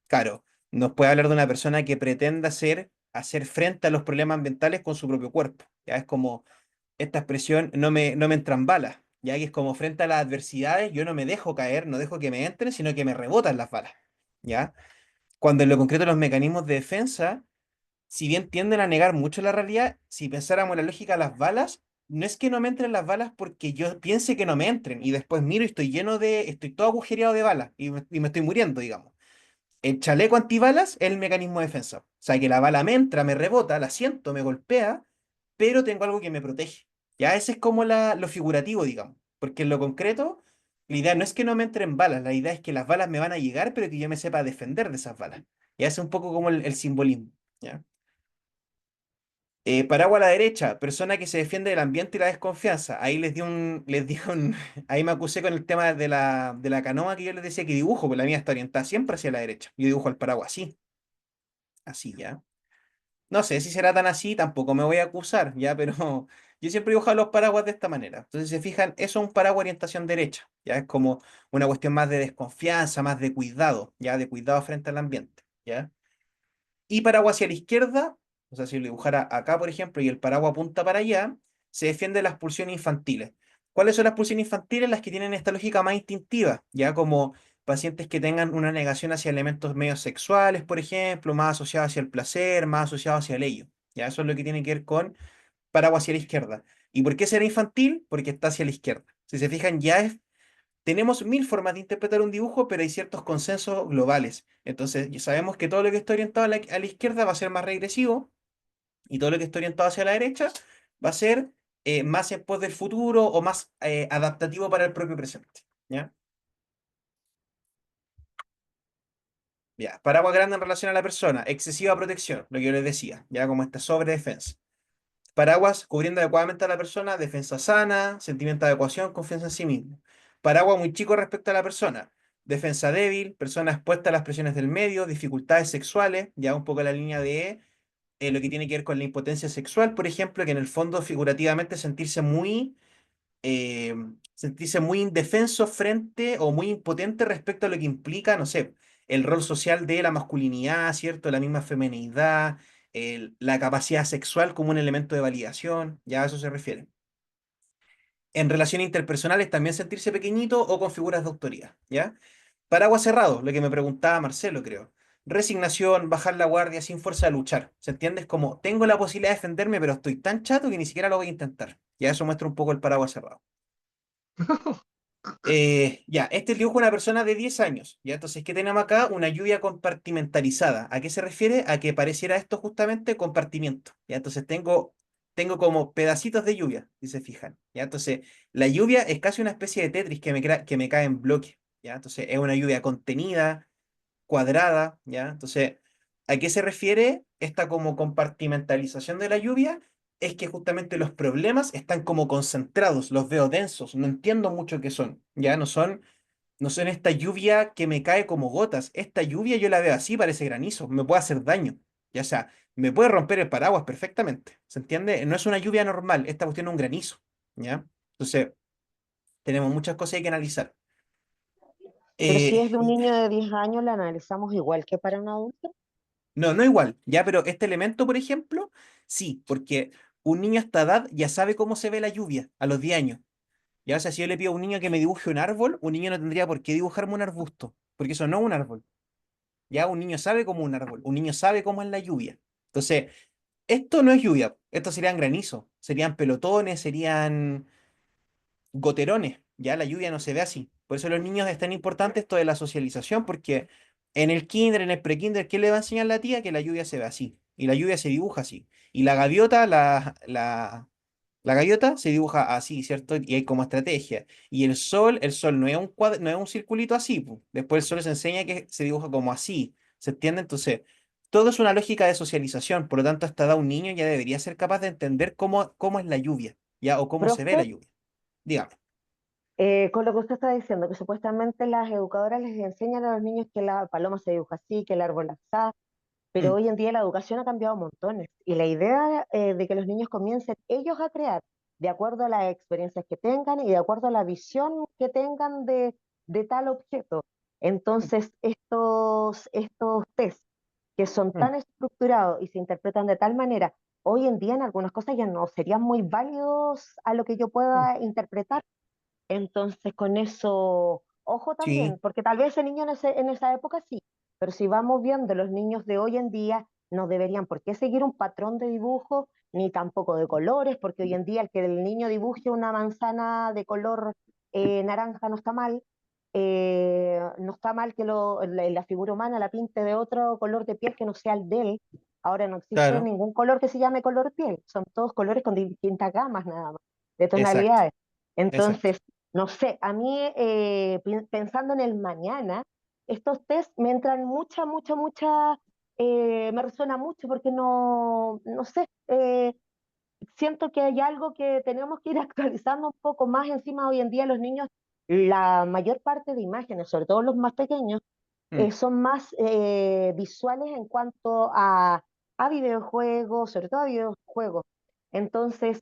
claro, nos puede hablar de una persona que pretenda hacer frente a los problemas ambientales con su propio cuerpo, ya es como esta expresión no me entran balas, ya que es como frente a las adversidades, yo no me dejo caer, no dejo que me entren, sino que me rebotan las balas, ¿ya? Cuando en lo concreto los mecanismos de defensa, si bien tienden a negar mucho la realidad, si pensáramos en la lógica de las balas, no es que no me entren las balas porque yo piense que no me entren y después miro y estoy todo agujereado de balas y me estoy muriendo, digamos. El chaleco antibalas es el mecanismo de defensa. O sea, que la bala me entra, me rebota, la siento, me golpea, pero tengo algo que me protege. Ya ese es como lo figurativo, digamos. Porque en lo concreto, la idea no es que no me entren balas, la idea es que las balas me van a llegar, pero que yo me sepa defender de esas balas. Ya es un poco como el simbolismo. ¿Ya? Paraguas a la derecha, persona que se defiende del ambiente y la desconfianza. Ahí ahí me acusé con el tema de la canoa que yo les decía que dibujo, porque la mía está orientada siempre hacia la derecha. Yo dibujo el paraguas así, así ya. No sé si será tan así, tampoco me voy a acusar, ya, pero yo siempre he dibujado los paraguas de esta manera. Entonces, si se fijan, eso es un paraguas orientación derecha, ya es como una cuestión más de desconfianza, más de cuidado, ya, de cuidado frente al ambiente, ya. Y paraguas hacia la izquierda, o sea, si lo dibujara acá, por ejemplo, y el paraguas apunta para allá, se defiende las pulsiones infantiles. ¿Cuáles son las pulsiones infantiles? Las que tienen esta lógica más instintiva, ya como pacientes que tengan una negación hacia elementos medios sexuales, por ejemplo, más asociados hacia el placer, más asociados hacia el ello. Ya eso es lo que tiene que ver con paraguas hacia la izquierda. ¿Y por qué será infantil? Porque está hacia la izquierda. Si se fijan, tenemos mil formas de interpretar un dibujo, pero hay ciertos consensos globales. Entonces, ya sabemos que todo lo que está orientado a la izquierda va a ser más regresivo y todo lo que está orientado hacia la derecha va a ser más en pos del futuro o más adaptativo para el propio presente. ¿Ya? Ya, paraguas grande en relación a la persona, excesiva protección, lo que yo les decía, ya como esta sobredefensa. Paraguas cubriendo adecuadamente a la persona, defensa sana, sentimiento de adecuación, confianza en sí mismo. Paraguas muy chico respecto a la persona, defensa débil, persona expuesta a las presiones del medio, dificultades sexuales, ya un poco la línea de lo que tiene que ver con la impotencia sexual, por ejemplo, que en el fondo figurativamente eh, sentirse muy indefenso frente o muy impotente respecto a lo que implica, no sé, el rol social de la masculinidad, ¿cierto? La misma feminidad, la capacidad sexual como un elemento de validación, ya a eso se refiere. En relaciones interpersonales también sentirse pequeñito o con figuras de autoridad, ¿ya? Paraguas cerrado, lo que me preguntaba Marcelo, creo. Resignación, bajar la guardia sin fuerza de luchar. ¿Se entiende? Es como, tengo la posibilidad de defenderme, pero estoy tan chato que ni siquiera lo voy a intentar. Ya eso muestra un poco el paraguas cerrado. Ya, este es el dibujo de una persona de 10 años. Ya, entonces, ¿qué tenemos acá? Una lluvia compartimentalizada. ¿A qué se refiere? A que pareciera esto justamente compartimiento. Ya, entonces tengo como pedacitos de lluvia, si se fijan. Ya, entonces, la lluvia es casi una especie de Tetris que me cae en bloque. Ya, entonces, es una lluvia contenida, cuadrada. Ya, entonces, ¿a qué se refiere esta como compartimentalización de la lluvia? Es que justamente los problemas están como concentrados, los veo densos, no entiendo mucho qué son, ya no son esta lluvia que me cae como gotas, esta lluvia yo la veo así, parece granizo, me puede hacer daño, ya sea, me puede romper el paraguas perfectamente, ¿se entiende? No es una lluvia normal, esta cuestión es un granizo, ¿ya? Entonces, tenemos muchas cosas que hay que analizar. Pero si es de un Y niño de 10 años, la analizamos igual que para un adulto. no, no igual, ya, pero este elemento, por ejemplo, sí, porque un niño a esta edad ya sabe cómo se ve la lluvia a los 10 años. Ya, o sea, si yo le pido a un niño que me dibuje un árbol, un niño no tendría por qué dibujarme un arbusto, porque eso no es un árbol. Ya un niño sabe cómo es un árbol, un niño sabe cómo es la lluvia. Entonces, esto no es lluvia, esto serían granizos, serían pelotones, serían goterones. Ya la lluvia no se ve así. Por eso los niños es tan importante esto de la socialización, porque en el kinder, en el prekinder, ¿qué le va a enseñar la tía? Que la lluvia se ve así. Y la lluvia se dibuja así. Y la gaviota, la gaviota se dibuja así, ¿cierto? Y hay como estrategia. Y el sol no es no es un circulito así, pu. Después el sol se enseña que se dibuja como así. ¿Se entiende? Entonces, todo es una lógica de socialización, por lo tanto, hasta edad un niño ya debería ser capaz de entender cómo es la lluvia, ¿ya? O cómo se ve la Profe, lluvia. Dígame. con lo que usted está diciendo, que supuestamente las educadoras les enseñan a los niños que la paloma se dibuja así, que el árbol así, pero Mm, hoy en día la educación ha cambiado montones y la idea de que los niños comiencen ellos a crear de acuerdo a las experiencias que tengan y de acuerdo a la visión que tengan de tal objeto. mm, Entonces, estos test que son mm, tan estructurados y se interpretan de tal manera, hoy en día en algunas cosas ya no serían muy válidos a lo que yo mm. pueda interpretar. Entonces, con eso, ojo Sí, también, porque tal vez ese niño en esa época sí, pero si vamos viendo los niños de hoy en día, no deberían por qué seguir un patrón de dibujo, ni tampoco de colores, porque hoy en día el que el niño dibuje una manzana de color naranja no está mal, no está mal que la figura humana la pinte de otro color de piel que no sea el de él. Ahora no existe claro, ningún color que se llame color piel, son todos colores con distintas gamas nada más, de exacto, tonalidades. exacto. Entonces, no sé, a mí pensando en el mañana, estos test me entran me resuena mucho porque no sé, siento que hay algo que tenemos que ir actualizando un poco más. Encima hoy en día los niños, la mayor parte de imágenes, sobre todo los más pequeños, Mm, son más visuales en cuanto a videojuegos, sobre todo a videojuegos. Entonces,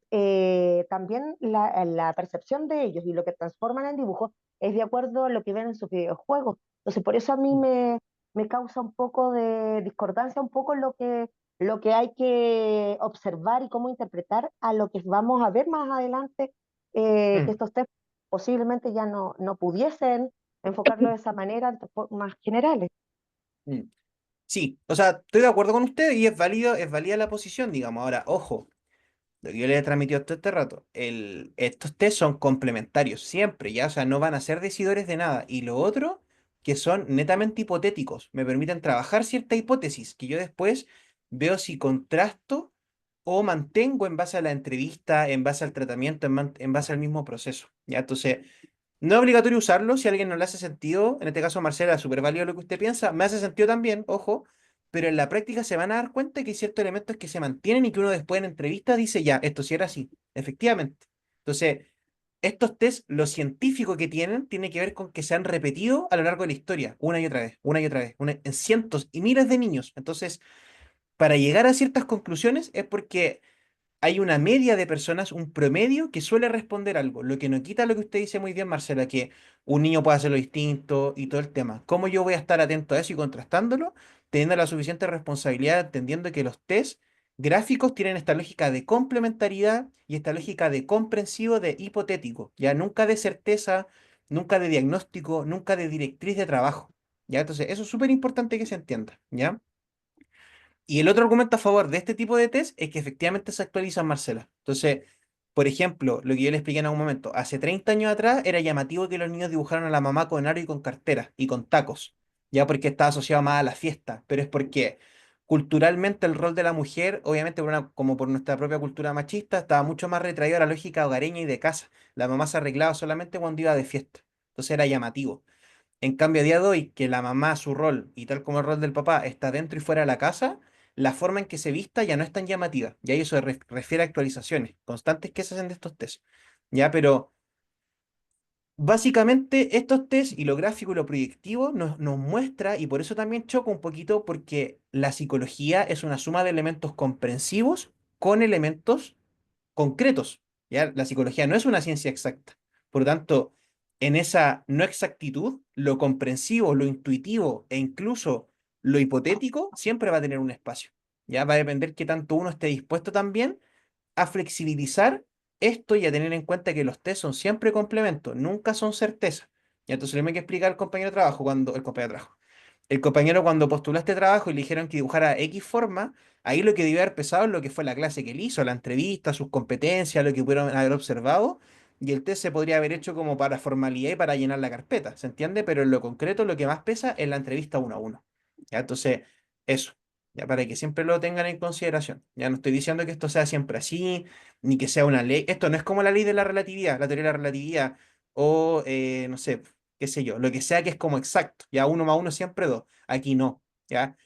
también la percepción de ellos y lo que transforman en dibujos es de acuerdo a lo que ven en sus videojuegos. Entonces, por eso a mí mm, me causa un poco de discordancia, un poco lo que hay que observar y cómo interpretar a lo que vamos a ver más adelante, que mm, estos temas posiblemente ya no pudiesen enfocarlo de esa manera en más generales. mm. Sí, o sea, estoy de acuerdo con usted y es válida la posición, digamos. Ahora, ojo, lo que yo le he transmitido todo este rato, estos test son complementarios siempre, ¿ya? O sea, no van a ser decidores de nada. Y lo otro, que son netamente hipotéticos, me permiten trabajar cierta hipótesis que yo después veo si contrasto o mantengo en base a la entrevista, en base al tratamiento, en base al mismo proceso, ¿ya? Entonces, no es obligatorio usarlo si a alguien no le hace sentido. En este caso, Marcela, es súper válido lo que usted piensa. Me hace sentido también, ojo, pero en la práctica se van a dar cuenta que hay ciertos elementos que se mantienen y que uno después en entrevista dice, ya, esto sí era así, efectivamente. Entonces, estos test, lo científico que tienen, tiene que ver con que se han repetido a lo largo de la historia, una y otra vez, una y otra vez, en cientos y miles de niños. Entonces, para llegar a ciertas conclusiones es porque hay una media de personas, un promedio que suele responder algo, lo que no quita lo que usted dice muy bien, Marcela, que un niño puede hacerlo distinto y todo el tema. ¿Cómo yo voy a estar atento a eso y contrastándolo? Teniendo la suficiente responsabilidad, entendiendo que los test gráficos tienen esta lógica de complementariedad y esta lógica de comprensivo, de hipotético, ya nunca de certeza, nunca de diagnóstico, nunca de directriz de trabajo. ¿Ya? Entonces, eso es súper importante que se entienda, ¿ya? Y el otro argumento a favor de este tipo de test es que efectivamente se actualizan, Marcela. Entonces, por ejemplo, lo que yo le expliqué en algún momento, hace 30 años atrás era llamativo que los niños dibujaran a la mamá con aro y con cartera y con tacos, ya porque estaba asociado más a la fiesta, pero es porque culturalmente el rol de la mujer, obviamente como por nuestra propia cultura machista, estaba mucho más retraído a la lógica hogareña y de casa. La mamá se arreglaba solamente cuando iba de fiesta, entonces era llamativo. En cambio, a día de hoy, que la mamá, su rol, y tal como el rol del papá, está dentro y fuera de la casa, la forma en que se vista ya no es tan llamativa. Ya eso refiere a actualizaciones constantes que se hacen de estos test. Ya, pero básicamente estos test y lo gráfico y lo proyectivo nos muestra, y por eso también choca un poquito, porque la psicología es una suma de elementos comprensivos con elementos concretos. ¿Ya? La psicología no es una ciencia exacta. Por lo tanto, en esa no exactitud, lo comprensivo, lo intuitivo e incluso lo hipotético siempre va a tener un espacio. Ya va a depender qué tanto uno esté dispuesto también a flexibilizar esto y a tener en cuenta que los test son siempre complementos, nunca son certeza. Y entonces le me que explicar al compañero de trabajo cuando el compañero de trabajo. El compañero cuando postuló este trabajo y le dijeron que dibujara X forma, ahí lo que debió haber pesado es lo que fue la clase que él hizo, la entrevista, sus competencias, lo que pudieron haber observado, y el test se podría haber hecho como para formalidad y para llenar la carpeta, ¿se entiende? Pero en lo concreto lo que más pesa es la entrevista uno a uno. ¿Ya? Entonces, eso, ya para que siempre lo tengan en consideración. Ya no estoy diciendo que esto sea siempre así, ni que sea una ley. Esto no es como la ley de la relatividad, la teoría de la relatividad, o no sé, qué sé yo, lo que sea que es como exacto, ya uno más uno siempre dos, aquí no, ¿ya?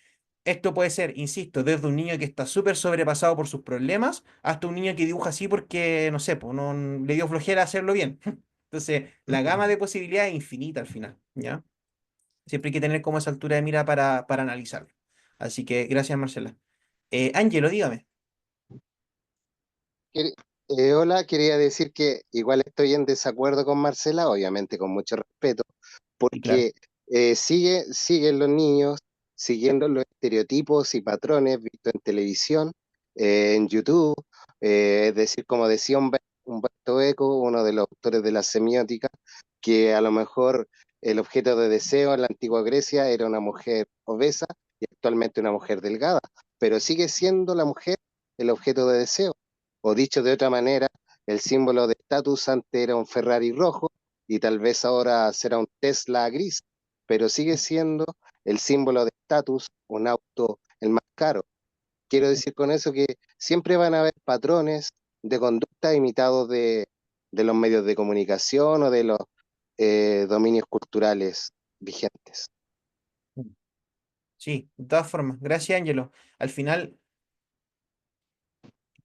Esto puede ser, insisto, desde un niño que está súper sobrepasado por sus problemas hasta un niño que dibuja así porque, no sé, pues, no, le dio flojera hacerlo bien. Entonces, la gama de posibilidades es infinita al final, ¿ya? Siempre hay que tener como esa altura de mira para analizarlo. Así que gracias, Marcela. Ángelo, dígame. Quer- Hola, quería decir que igual estoy en desacuerdo con Marcela, obviamente con mucho respeto, Y claro. porque siguen los niños siguiendo los estereotipos y patrones vistos en televisión, en YouTube, es decir, como decía Humberto Eco, uno de los autores de la semiótica, que a lo mejor el objeto de deseo en la antigua Grecia era una mujer obesa y actualmente una mujer delgada, pero sigue siendo la mujer el objeto de deseo. O dicho de otra manera, el símbolo de estatus antes era un Ferrari rojo y tal vez ahora será un Tesla gris, pero sigue siendo el símbolo de estatus un auto el más caro. Quiero decir con eso que siempre van a haber patrones de conducta imitados de los medios de comunicación o de los dominios culturales vigentes. Sí, de todas formas. Gracias, Ángelo. Al final,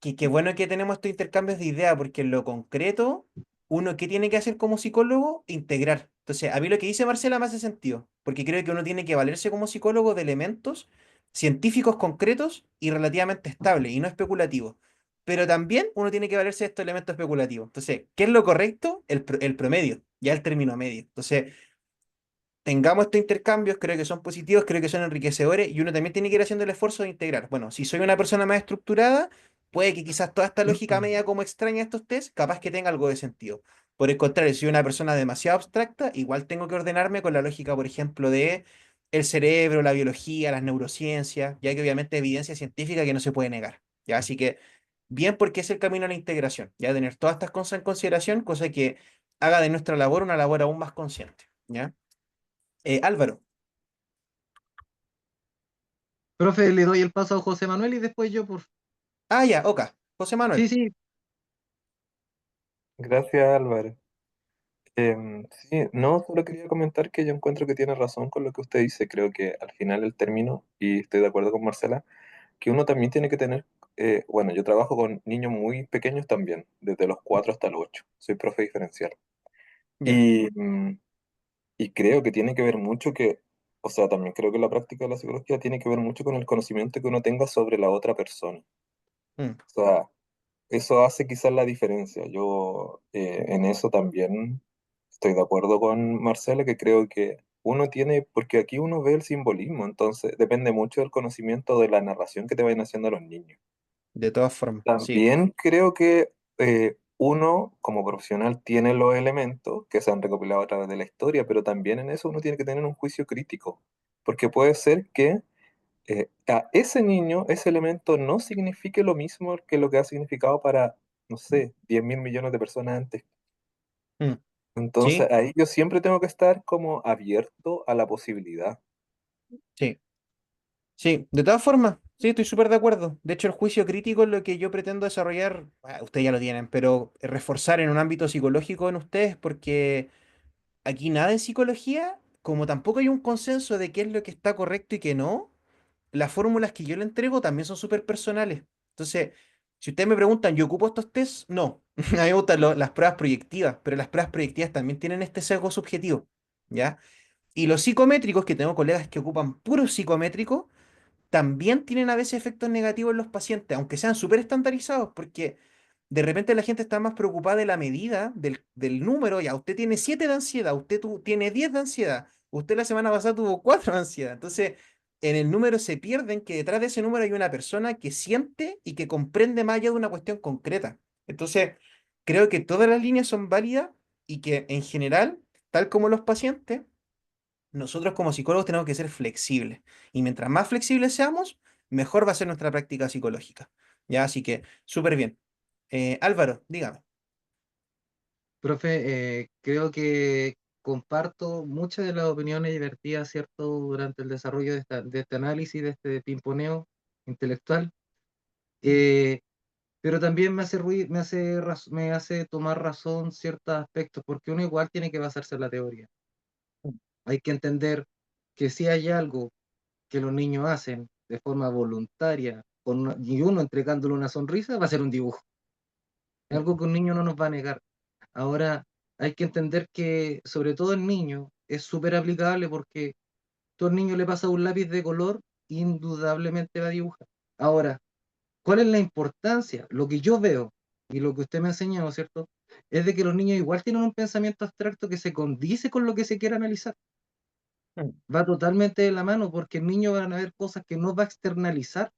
qué bueno que tenemos estos intercambios de ideas, porque en lo concreto, uno, ¿qué tiene que hacer como psicólogo? Integrar. Entonces, a mí lo que dice Marcela me hace sentido, porque creo que uno tiene que valerse como psicólogo de elementos científicos concretos y relativamente estables, y no especulativos. Pero también uno tiene que valerse de estos elementos especulativos. Entonces, ¿qué es lo correcto? El promedio, ya el término medio. Entonces, tengamos estos intercambios, creo que son positivos, creo que son enriquecedores y uno también tiene que ir haciendo el esfuerzo de integrar. Bueno, si soy una persona más estructurada, puede que quizás toda esta lógica media como extraña estos test, capaz que tenga algo de sentido. Por el contrario, si soy una persona demasiado abstracta, igual tengo que ordenarme con la lógica, por ejemplo, de el cerebro, la biología, las neurociencias, ya que obviamente hay evidencia científica que no se puede negar. ¿Ya? Así que, bien, porque es el camino a la integración, ya tener todas estas cosas en consideración, cosa que haga de nuestra labor una labor aún más consciente. ¿Ya? Álvaro. Profe, le doy el paso a José Manuel y después yo, por... Ah, ya, Oka. José Sí, Manuel. sí, Gracias, Álvaro. Sí, no, solo quería comentar que yo encuentro que tiene razón con lo que usted dice. Creo que al final el término, y estoy de acuerdo con Marcela, que uno también tiene que tener, bueno, yo trabajo con niños muy pequeños también, desde los 4 hasta los 8. Soy profe diferencial. Ya. Y, y creo que tiene que ver mucho que, o sea, también creo que la práctica de la psicología tiene que ver mucho con el conocimiento que uno tenga sobre la otra persona. Mm, O sea, eso hace quizás la diferencia. Yo en eso también estoy de acuerdo con Marcela, que creo que uno tiene, porque aquí uno ve el simbolismo, entonces depende mucho del conocimiento de la narración que te vayan haciendo los niños. de todas formas, sí. También creo que uno como profesional tiene los elementos que se han recopilado a través de la historia, pero también en eso uno tiene que tener un juicio crítico, porque puede ser que a ese niño, ese elemento no signifique lo mismo que lo que ha significado para, no sé, 10.000 millones de personas antes. Mm, Entonces sí, ahí yo siempre tengo que estar como abierto a la posibilidad. sí. Sí, de todas formas, sí, estoy súper de acuerdo. De hecho, el juicio crítico es lo que yo pretendo desarrollar, ustedes ya lo tienen, pero reforzar en un ámbito psicológico en ustedes, porque aquí nada en psicología, como tampoco hay un consenso de qué es lo que está correcto y qué no, las fórmulas que yo le entrego también son súper personales. Entonces, si ustedes me preguntan, ¿yo ocupo estos tests? No. A mí me gustan las pruebas proyectivas, pero las pruebas proyectivas también tienen este sesgo subjetivo, ¿ya? Y los psicométricos, que tengo colegas que ocupan puros psicométricos, también tienen a veces efectos negativos en los pacientes, aunque sean súper estandarizados, porque de repente la gente está más preocupada de la medida, del número, ya usted tiene 7 de ansiedad, usted tiene 10 de ansiedad, usted la semana pasada tuvo 4 de ansiedad. Entonces, en el número se pierden que detrás de ese número hay una persona que siente y que comprende más allá de una cuestión concreta. Entonces, creo que todas las líneas son válidas y que en general, tal como los pacientes, nosotros como psicólogos tenemos que ser flexibles. Y mientras más flexibles seamos, mejor va a ser nuestra práctica psicológica. Ya, así que súper bien. Álvaro, dígame. profe, creo que comparto muchas de las opiniones vertidas, ¿cierto?, durante el desarrollo de este análisis, de este pimponeo intelectual. Eh, pero también me hace me hace tomar razón ciertos aspectos, porque uno igual tiene que basarse en la teoría. Hay que entender que si hay algo que los niños hacen de forma voluntaria, y uno entregándole una sonrisa, va a ser un dibujo. Es algo que un niño no nos va a negar. Ahora, hay que entender que, sobre todo el niño, es súper aplicable porque tú al niño le pasas un lápiz de color, indudablemente va a dibujar. Ahora, ¿cuál es la importancia? Lo que yo veo y lo que usted me ha enseñado, ¿cierto? Es de que los niños igual tienen un pensamiento abstracto que se condice con lo que se quiere analizar. Mm, Va totalmente de la mano porque el niño va a ver cosas que no va a externalizar.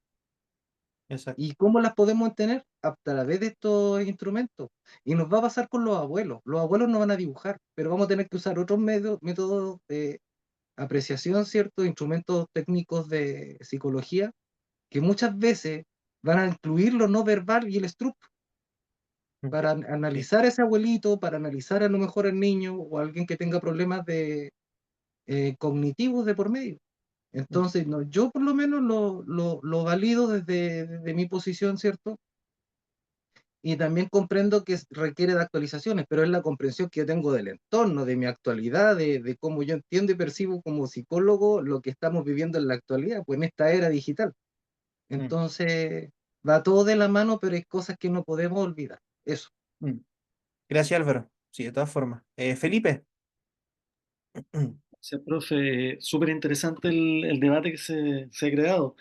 Exacto. ¿Y cómo las podemos tener? A través de estos instrumentos. Y nos va a pasar con los abuelos. Los abuelos no van a dibujar, pero vamos a tener que usar otros métodos de apreciación, ¿cierto? Instrumentos técnicos de psicología que muchas veces van a incluir lo no verbal y el struct Mm, para sí. analizar a ese abuelito, para analizar a lo mejor al niño o a alguien que tenga problemas de, cognitivos de por medio. Mm, Entonces, no, yo por lo menos lo valido desde mi posición, ¿cierto? Y también comprendo que requiere de actualizaciones, pero es la comprensión que yo tengo del entorno, de mi actualidad, de cómo yo entiendo y percibo como psicólogo lo que estamos viviendo en la actualidad, pues en esta era digital. mm, Entonces, va todo de la mano, pero hay cosas que no podemos olvidar. Eso. mm. Gracias, Álvaro. Sí, de todas formas. Felipe. Sí, profe, súper interesante el debate que se ha creado.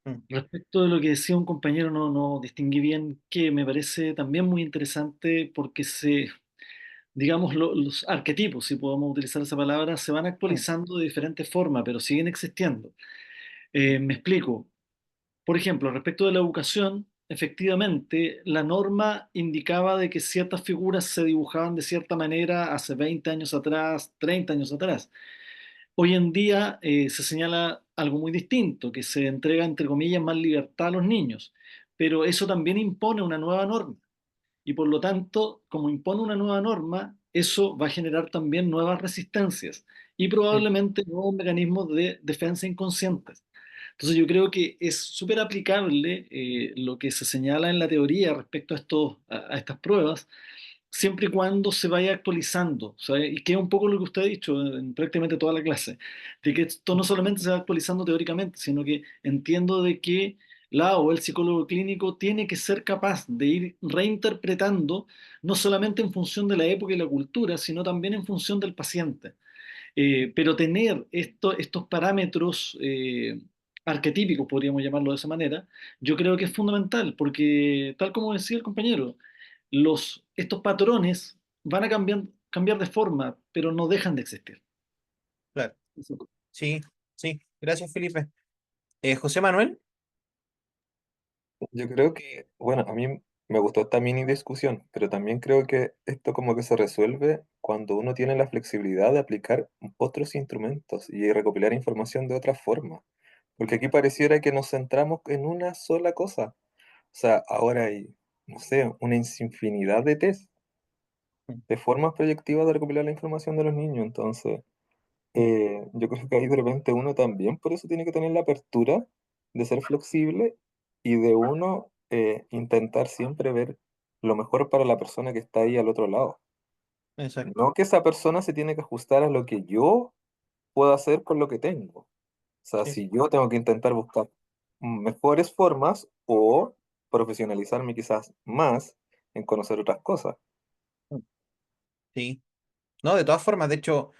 Mm, Respecto de lo que decía un compañero, no distinguí bien, que me parece también muy interesante porque digamos, los arquetipos, si podemos utilizar esa palabra, se van mm, actualizando de diferentes formas, pero siguen existiendo. Me explico. Por ejemplo, respecto de la educación, efectivamente, la norma indicaba de que ciertas figuras se dibujaban de cierta manera hace 20 años atrás, 30 años atrás. Hoy en día se señala algo muy distinto, que se entrega, entre comillas, más libertad a los niños, pero eso también impone una nueva norma. Y por lo tanto, como impone una nueva norma, eso va a generar también nuevas resistencias y mm, probablemente nuevos mecanismos de defensa inconscientes. Entonces yo creo que es súper aplicable lo que se señala en la teoría respecto a, a estas pruebas, siempre y cuando se vaya actualizando, ¿sabe? Y que es un poco lo que usted ha dicho en prácticamente toda la clase, de que esto no solamente se va actualizando teóricamente, sino que entiendo de que la o el psicólogo clínico tiene que ser capaz de ir reinterpretando, no solamente en función de la época y la cultura, sino también en función del paciente. Pero tener estos parámetros arquetípicos, podríamos llamarlo de esa manera, yo creo que es fundamental, porque tal como decía el compañero, estos patrones van a cambiar de forma, pero no dejan de existir. claro. Sí, sí. Gracias, Felipe. José Manuel. Yo creo que, bueno, a mí me gustó esta mini discusión, pero también creo que esto como que se resuelve cuando uno tiene la flexibilidad de aplicar otros instrumentos y recopilar información de otra forma. Porque aquí pareciera que nos centramos en una sola cosa. O sea, ahora hay, no sé, una infinidad de test, Mm, de formas proyectivas de recopilar la información de los niños. Entonces, mm, yo creo que ahí de repente uno también, por eso tiene que tener la apertura de ser flexible y de uno intentar siempre ver lo mejor para la persona que está ahí al otro lado. exacto. No que esa persona se tiene que ajustar a lo que yo puedo hacer con lo que tengo. O sea, Sí. si yo tengo que intentar buscar mejores formas o profesionalizarme quizás más en conocer otras cosas. Mm, sí. No, de todas formas, de hecho,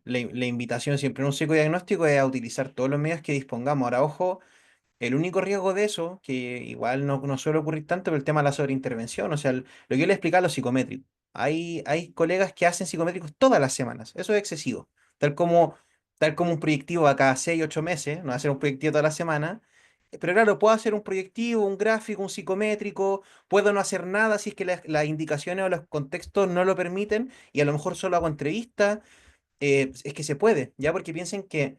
la invitación siempre en un psicodiagnóstico es a utilizar todos los medios que dispongamos. Ahora, ojo, el único riesgo de eso, que igual no suele ocurrir tanto, es el tema de la sobreintervención. O sea, lo que yo le explicaba a los psicométricos. Hay colegas que hacen psicométricos todas las semanas. Eso es excesivo. Tal como, tal como un proyectivo a cada 6 8 meses, no hacer un proyectivo toda la semana. Pero claro, puedo hacer un proyectivo, un gráfico, un psicométrico, puedo no hacer nada si es que las indicaciones o los contextos no lo permiten y a lo mejor solo hago entrevistas. Es que se puede, ya porque piensen que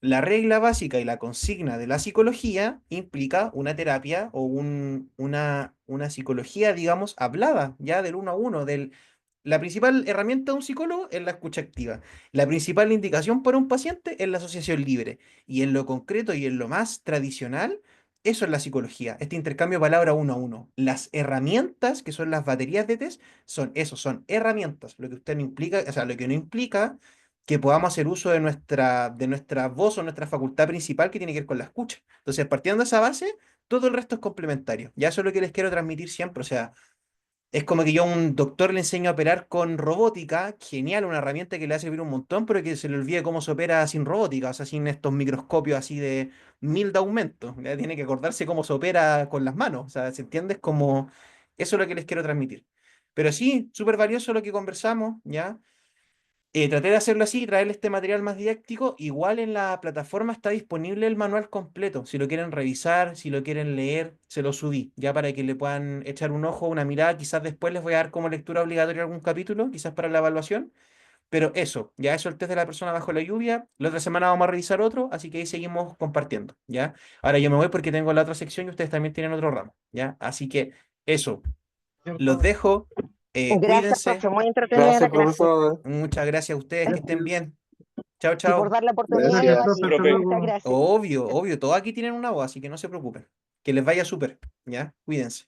la regla básica y la consigna de la psicología implica una terapia o una psicología, digamos, hablada, ya del uno a uno. La principal herramienta de un psicólogo es la escucha activa. La principal indicación para un paciente es la asociación libre. Y en lo concreto y en lo más tradicional, eso es la psicología, este intercambio de palabra uno a uno. Las herramientas, que son las baterías de test, son eso, son herramientas. Lo que usted no implica, o sea, lo que no implica que podamos hacer uso de nuestra voz o nuestra facultad principal que tiene que ver con la escucha. Entonces, partiendo de esa base, todo el resto es complementario. Ya eso es lo que les quiero transmitir siempre. O sea, es como que yo a un doctor le enseño a operar con robótica, genial, una herramienta que le hace servir un montón, pero que se le olvide cómo se opera sin robótica, o sea, sin estos microscopios así de 1000 de aumento. Ya tiene que acordarse cómo se opera con las manos, o sea, ¿se entiende? Es como, eso es lo que les quiero transmitir. Pero sí, súper valioso lo que conversamos, ¿ya? Traté de hacerlo así, traerle este material más didáctico. Igual en la plataforma está disponible el manual completo. Si lo quieren revisar, si lo quieren leer, se lo subí, ya para que le puedan echar un ojo, una mirada. Quizás después les voy a dar como lectura obligatoria algún capítulo, quizás para la evaluación. Pero eso, ya eso el test de la persona bajo la lluvia. La otra semana vamos a revisar otro, así que ahí seguimos compartiendo, ¿ya? Ahora yo me voy porque tengo la otra sección y ustedes también tienen otro ramo, ¿ya? Así que eso, los ¿Cierto? dejo. Gracias, Cuídense. profe, muy entretenida Gracias, la clase. profesor. Muchas gracias a ustedes, que estén Gracias. bien. Chao, Y por chao. dar la oportunidad a Gracias, Gracias. profe. debatir. Hasta Profe, Muchas luego. gracias. Obvio, obvio, todos aquí tienen una voz, así que no se preocupen. Que les vaya súper, ¿ya? Cuídense.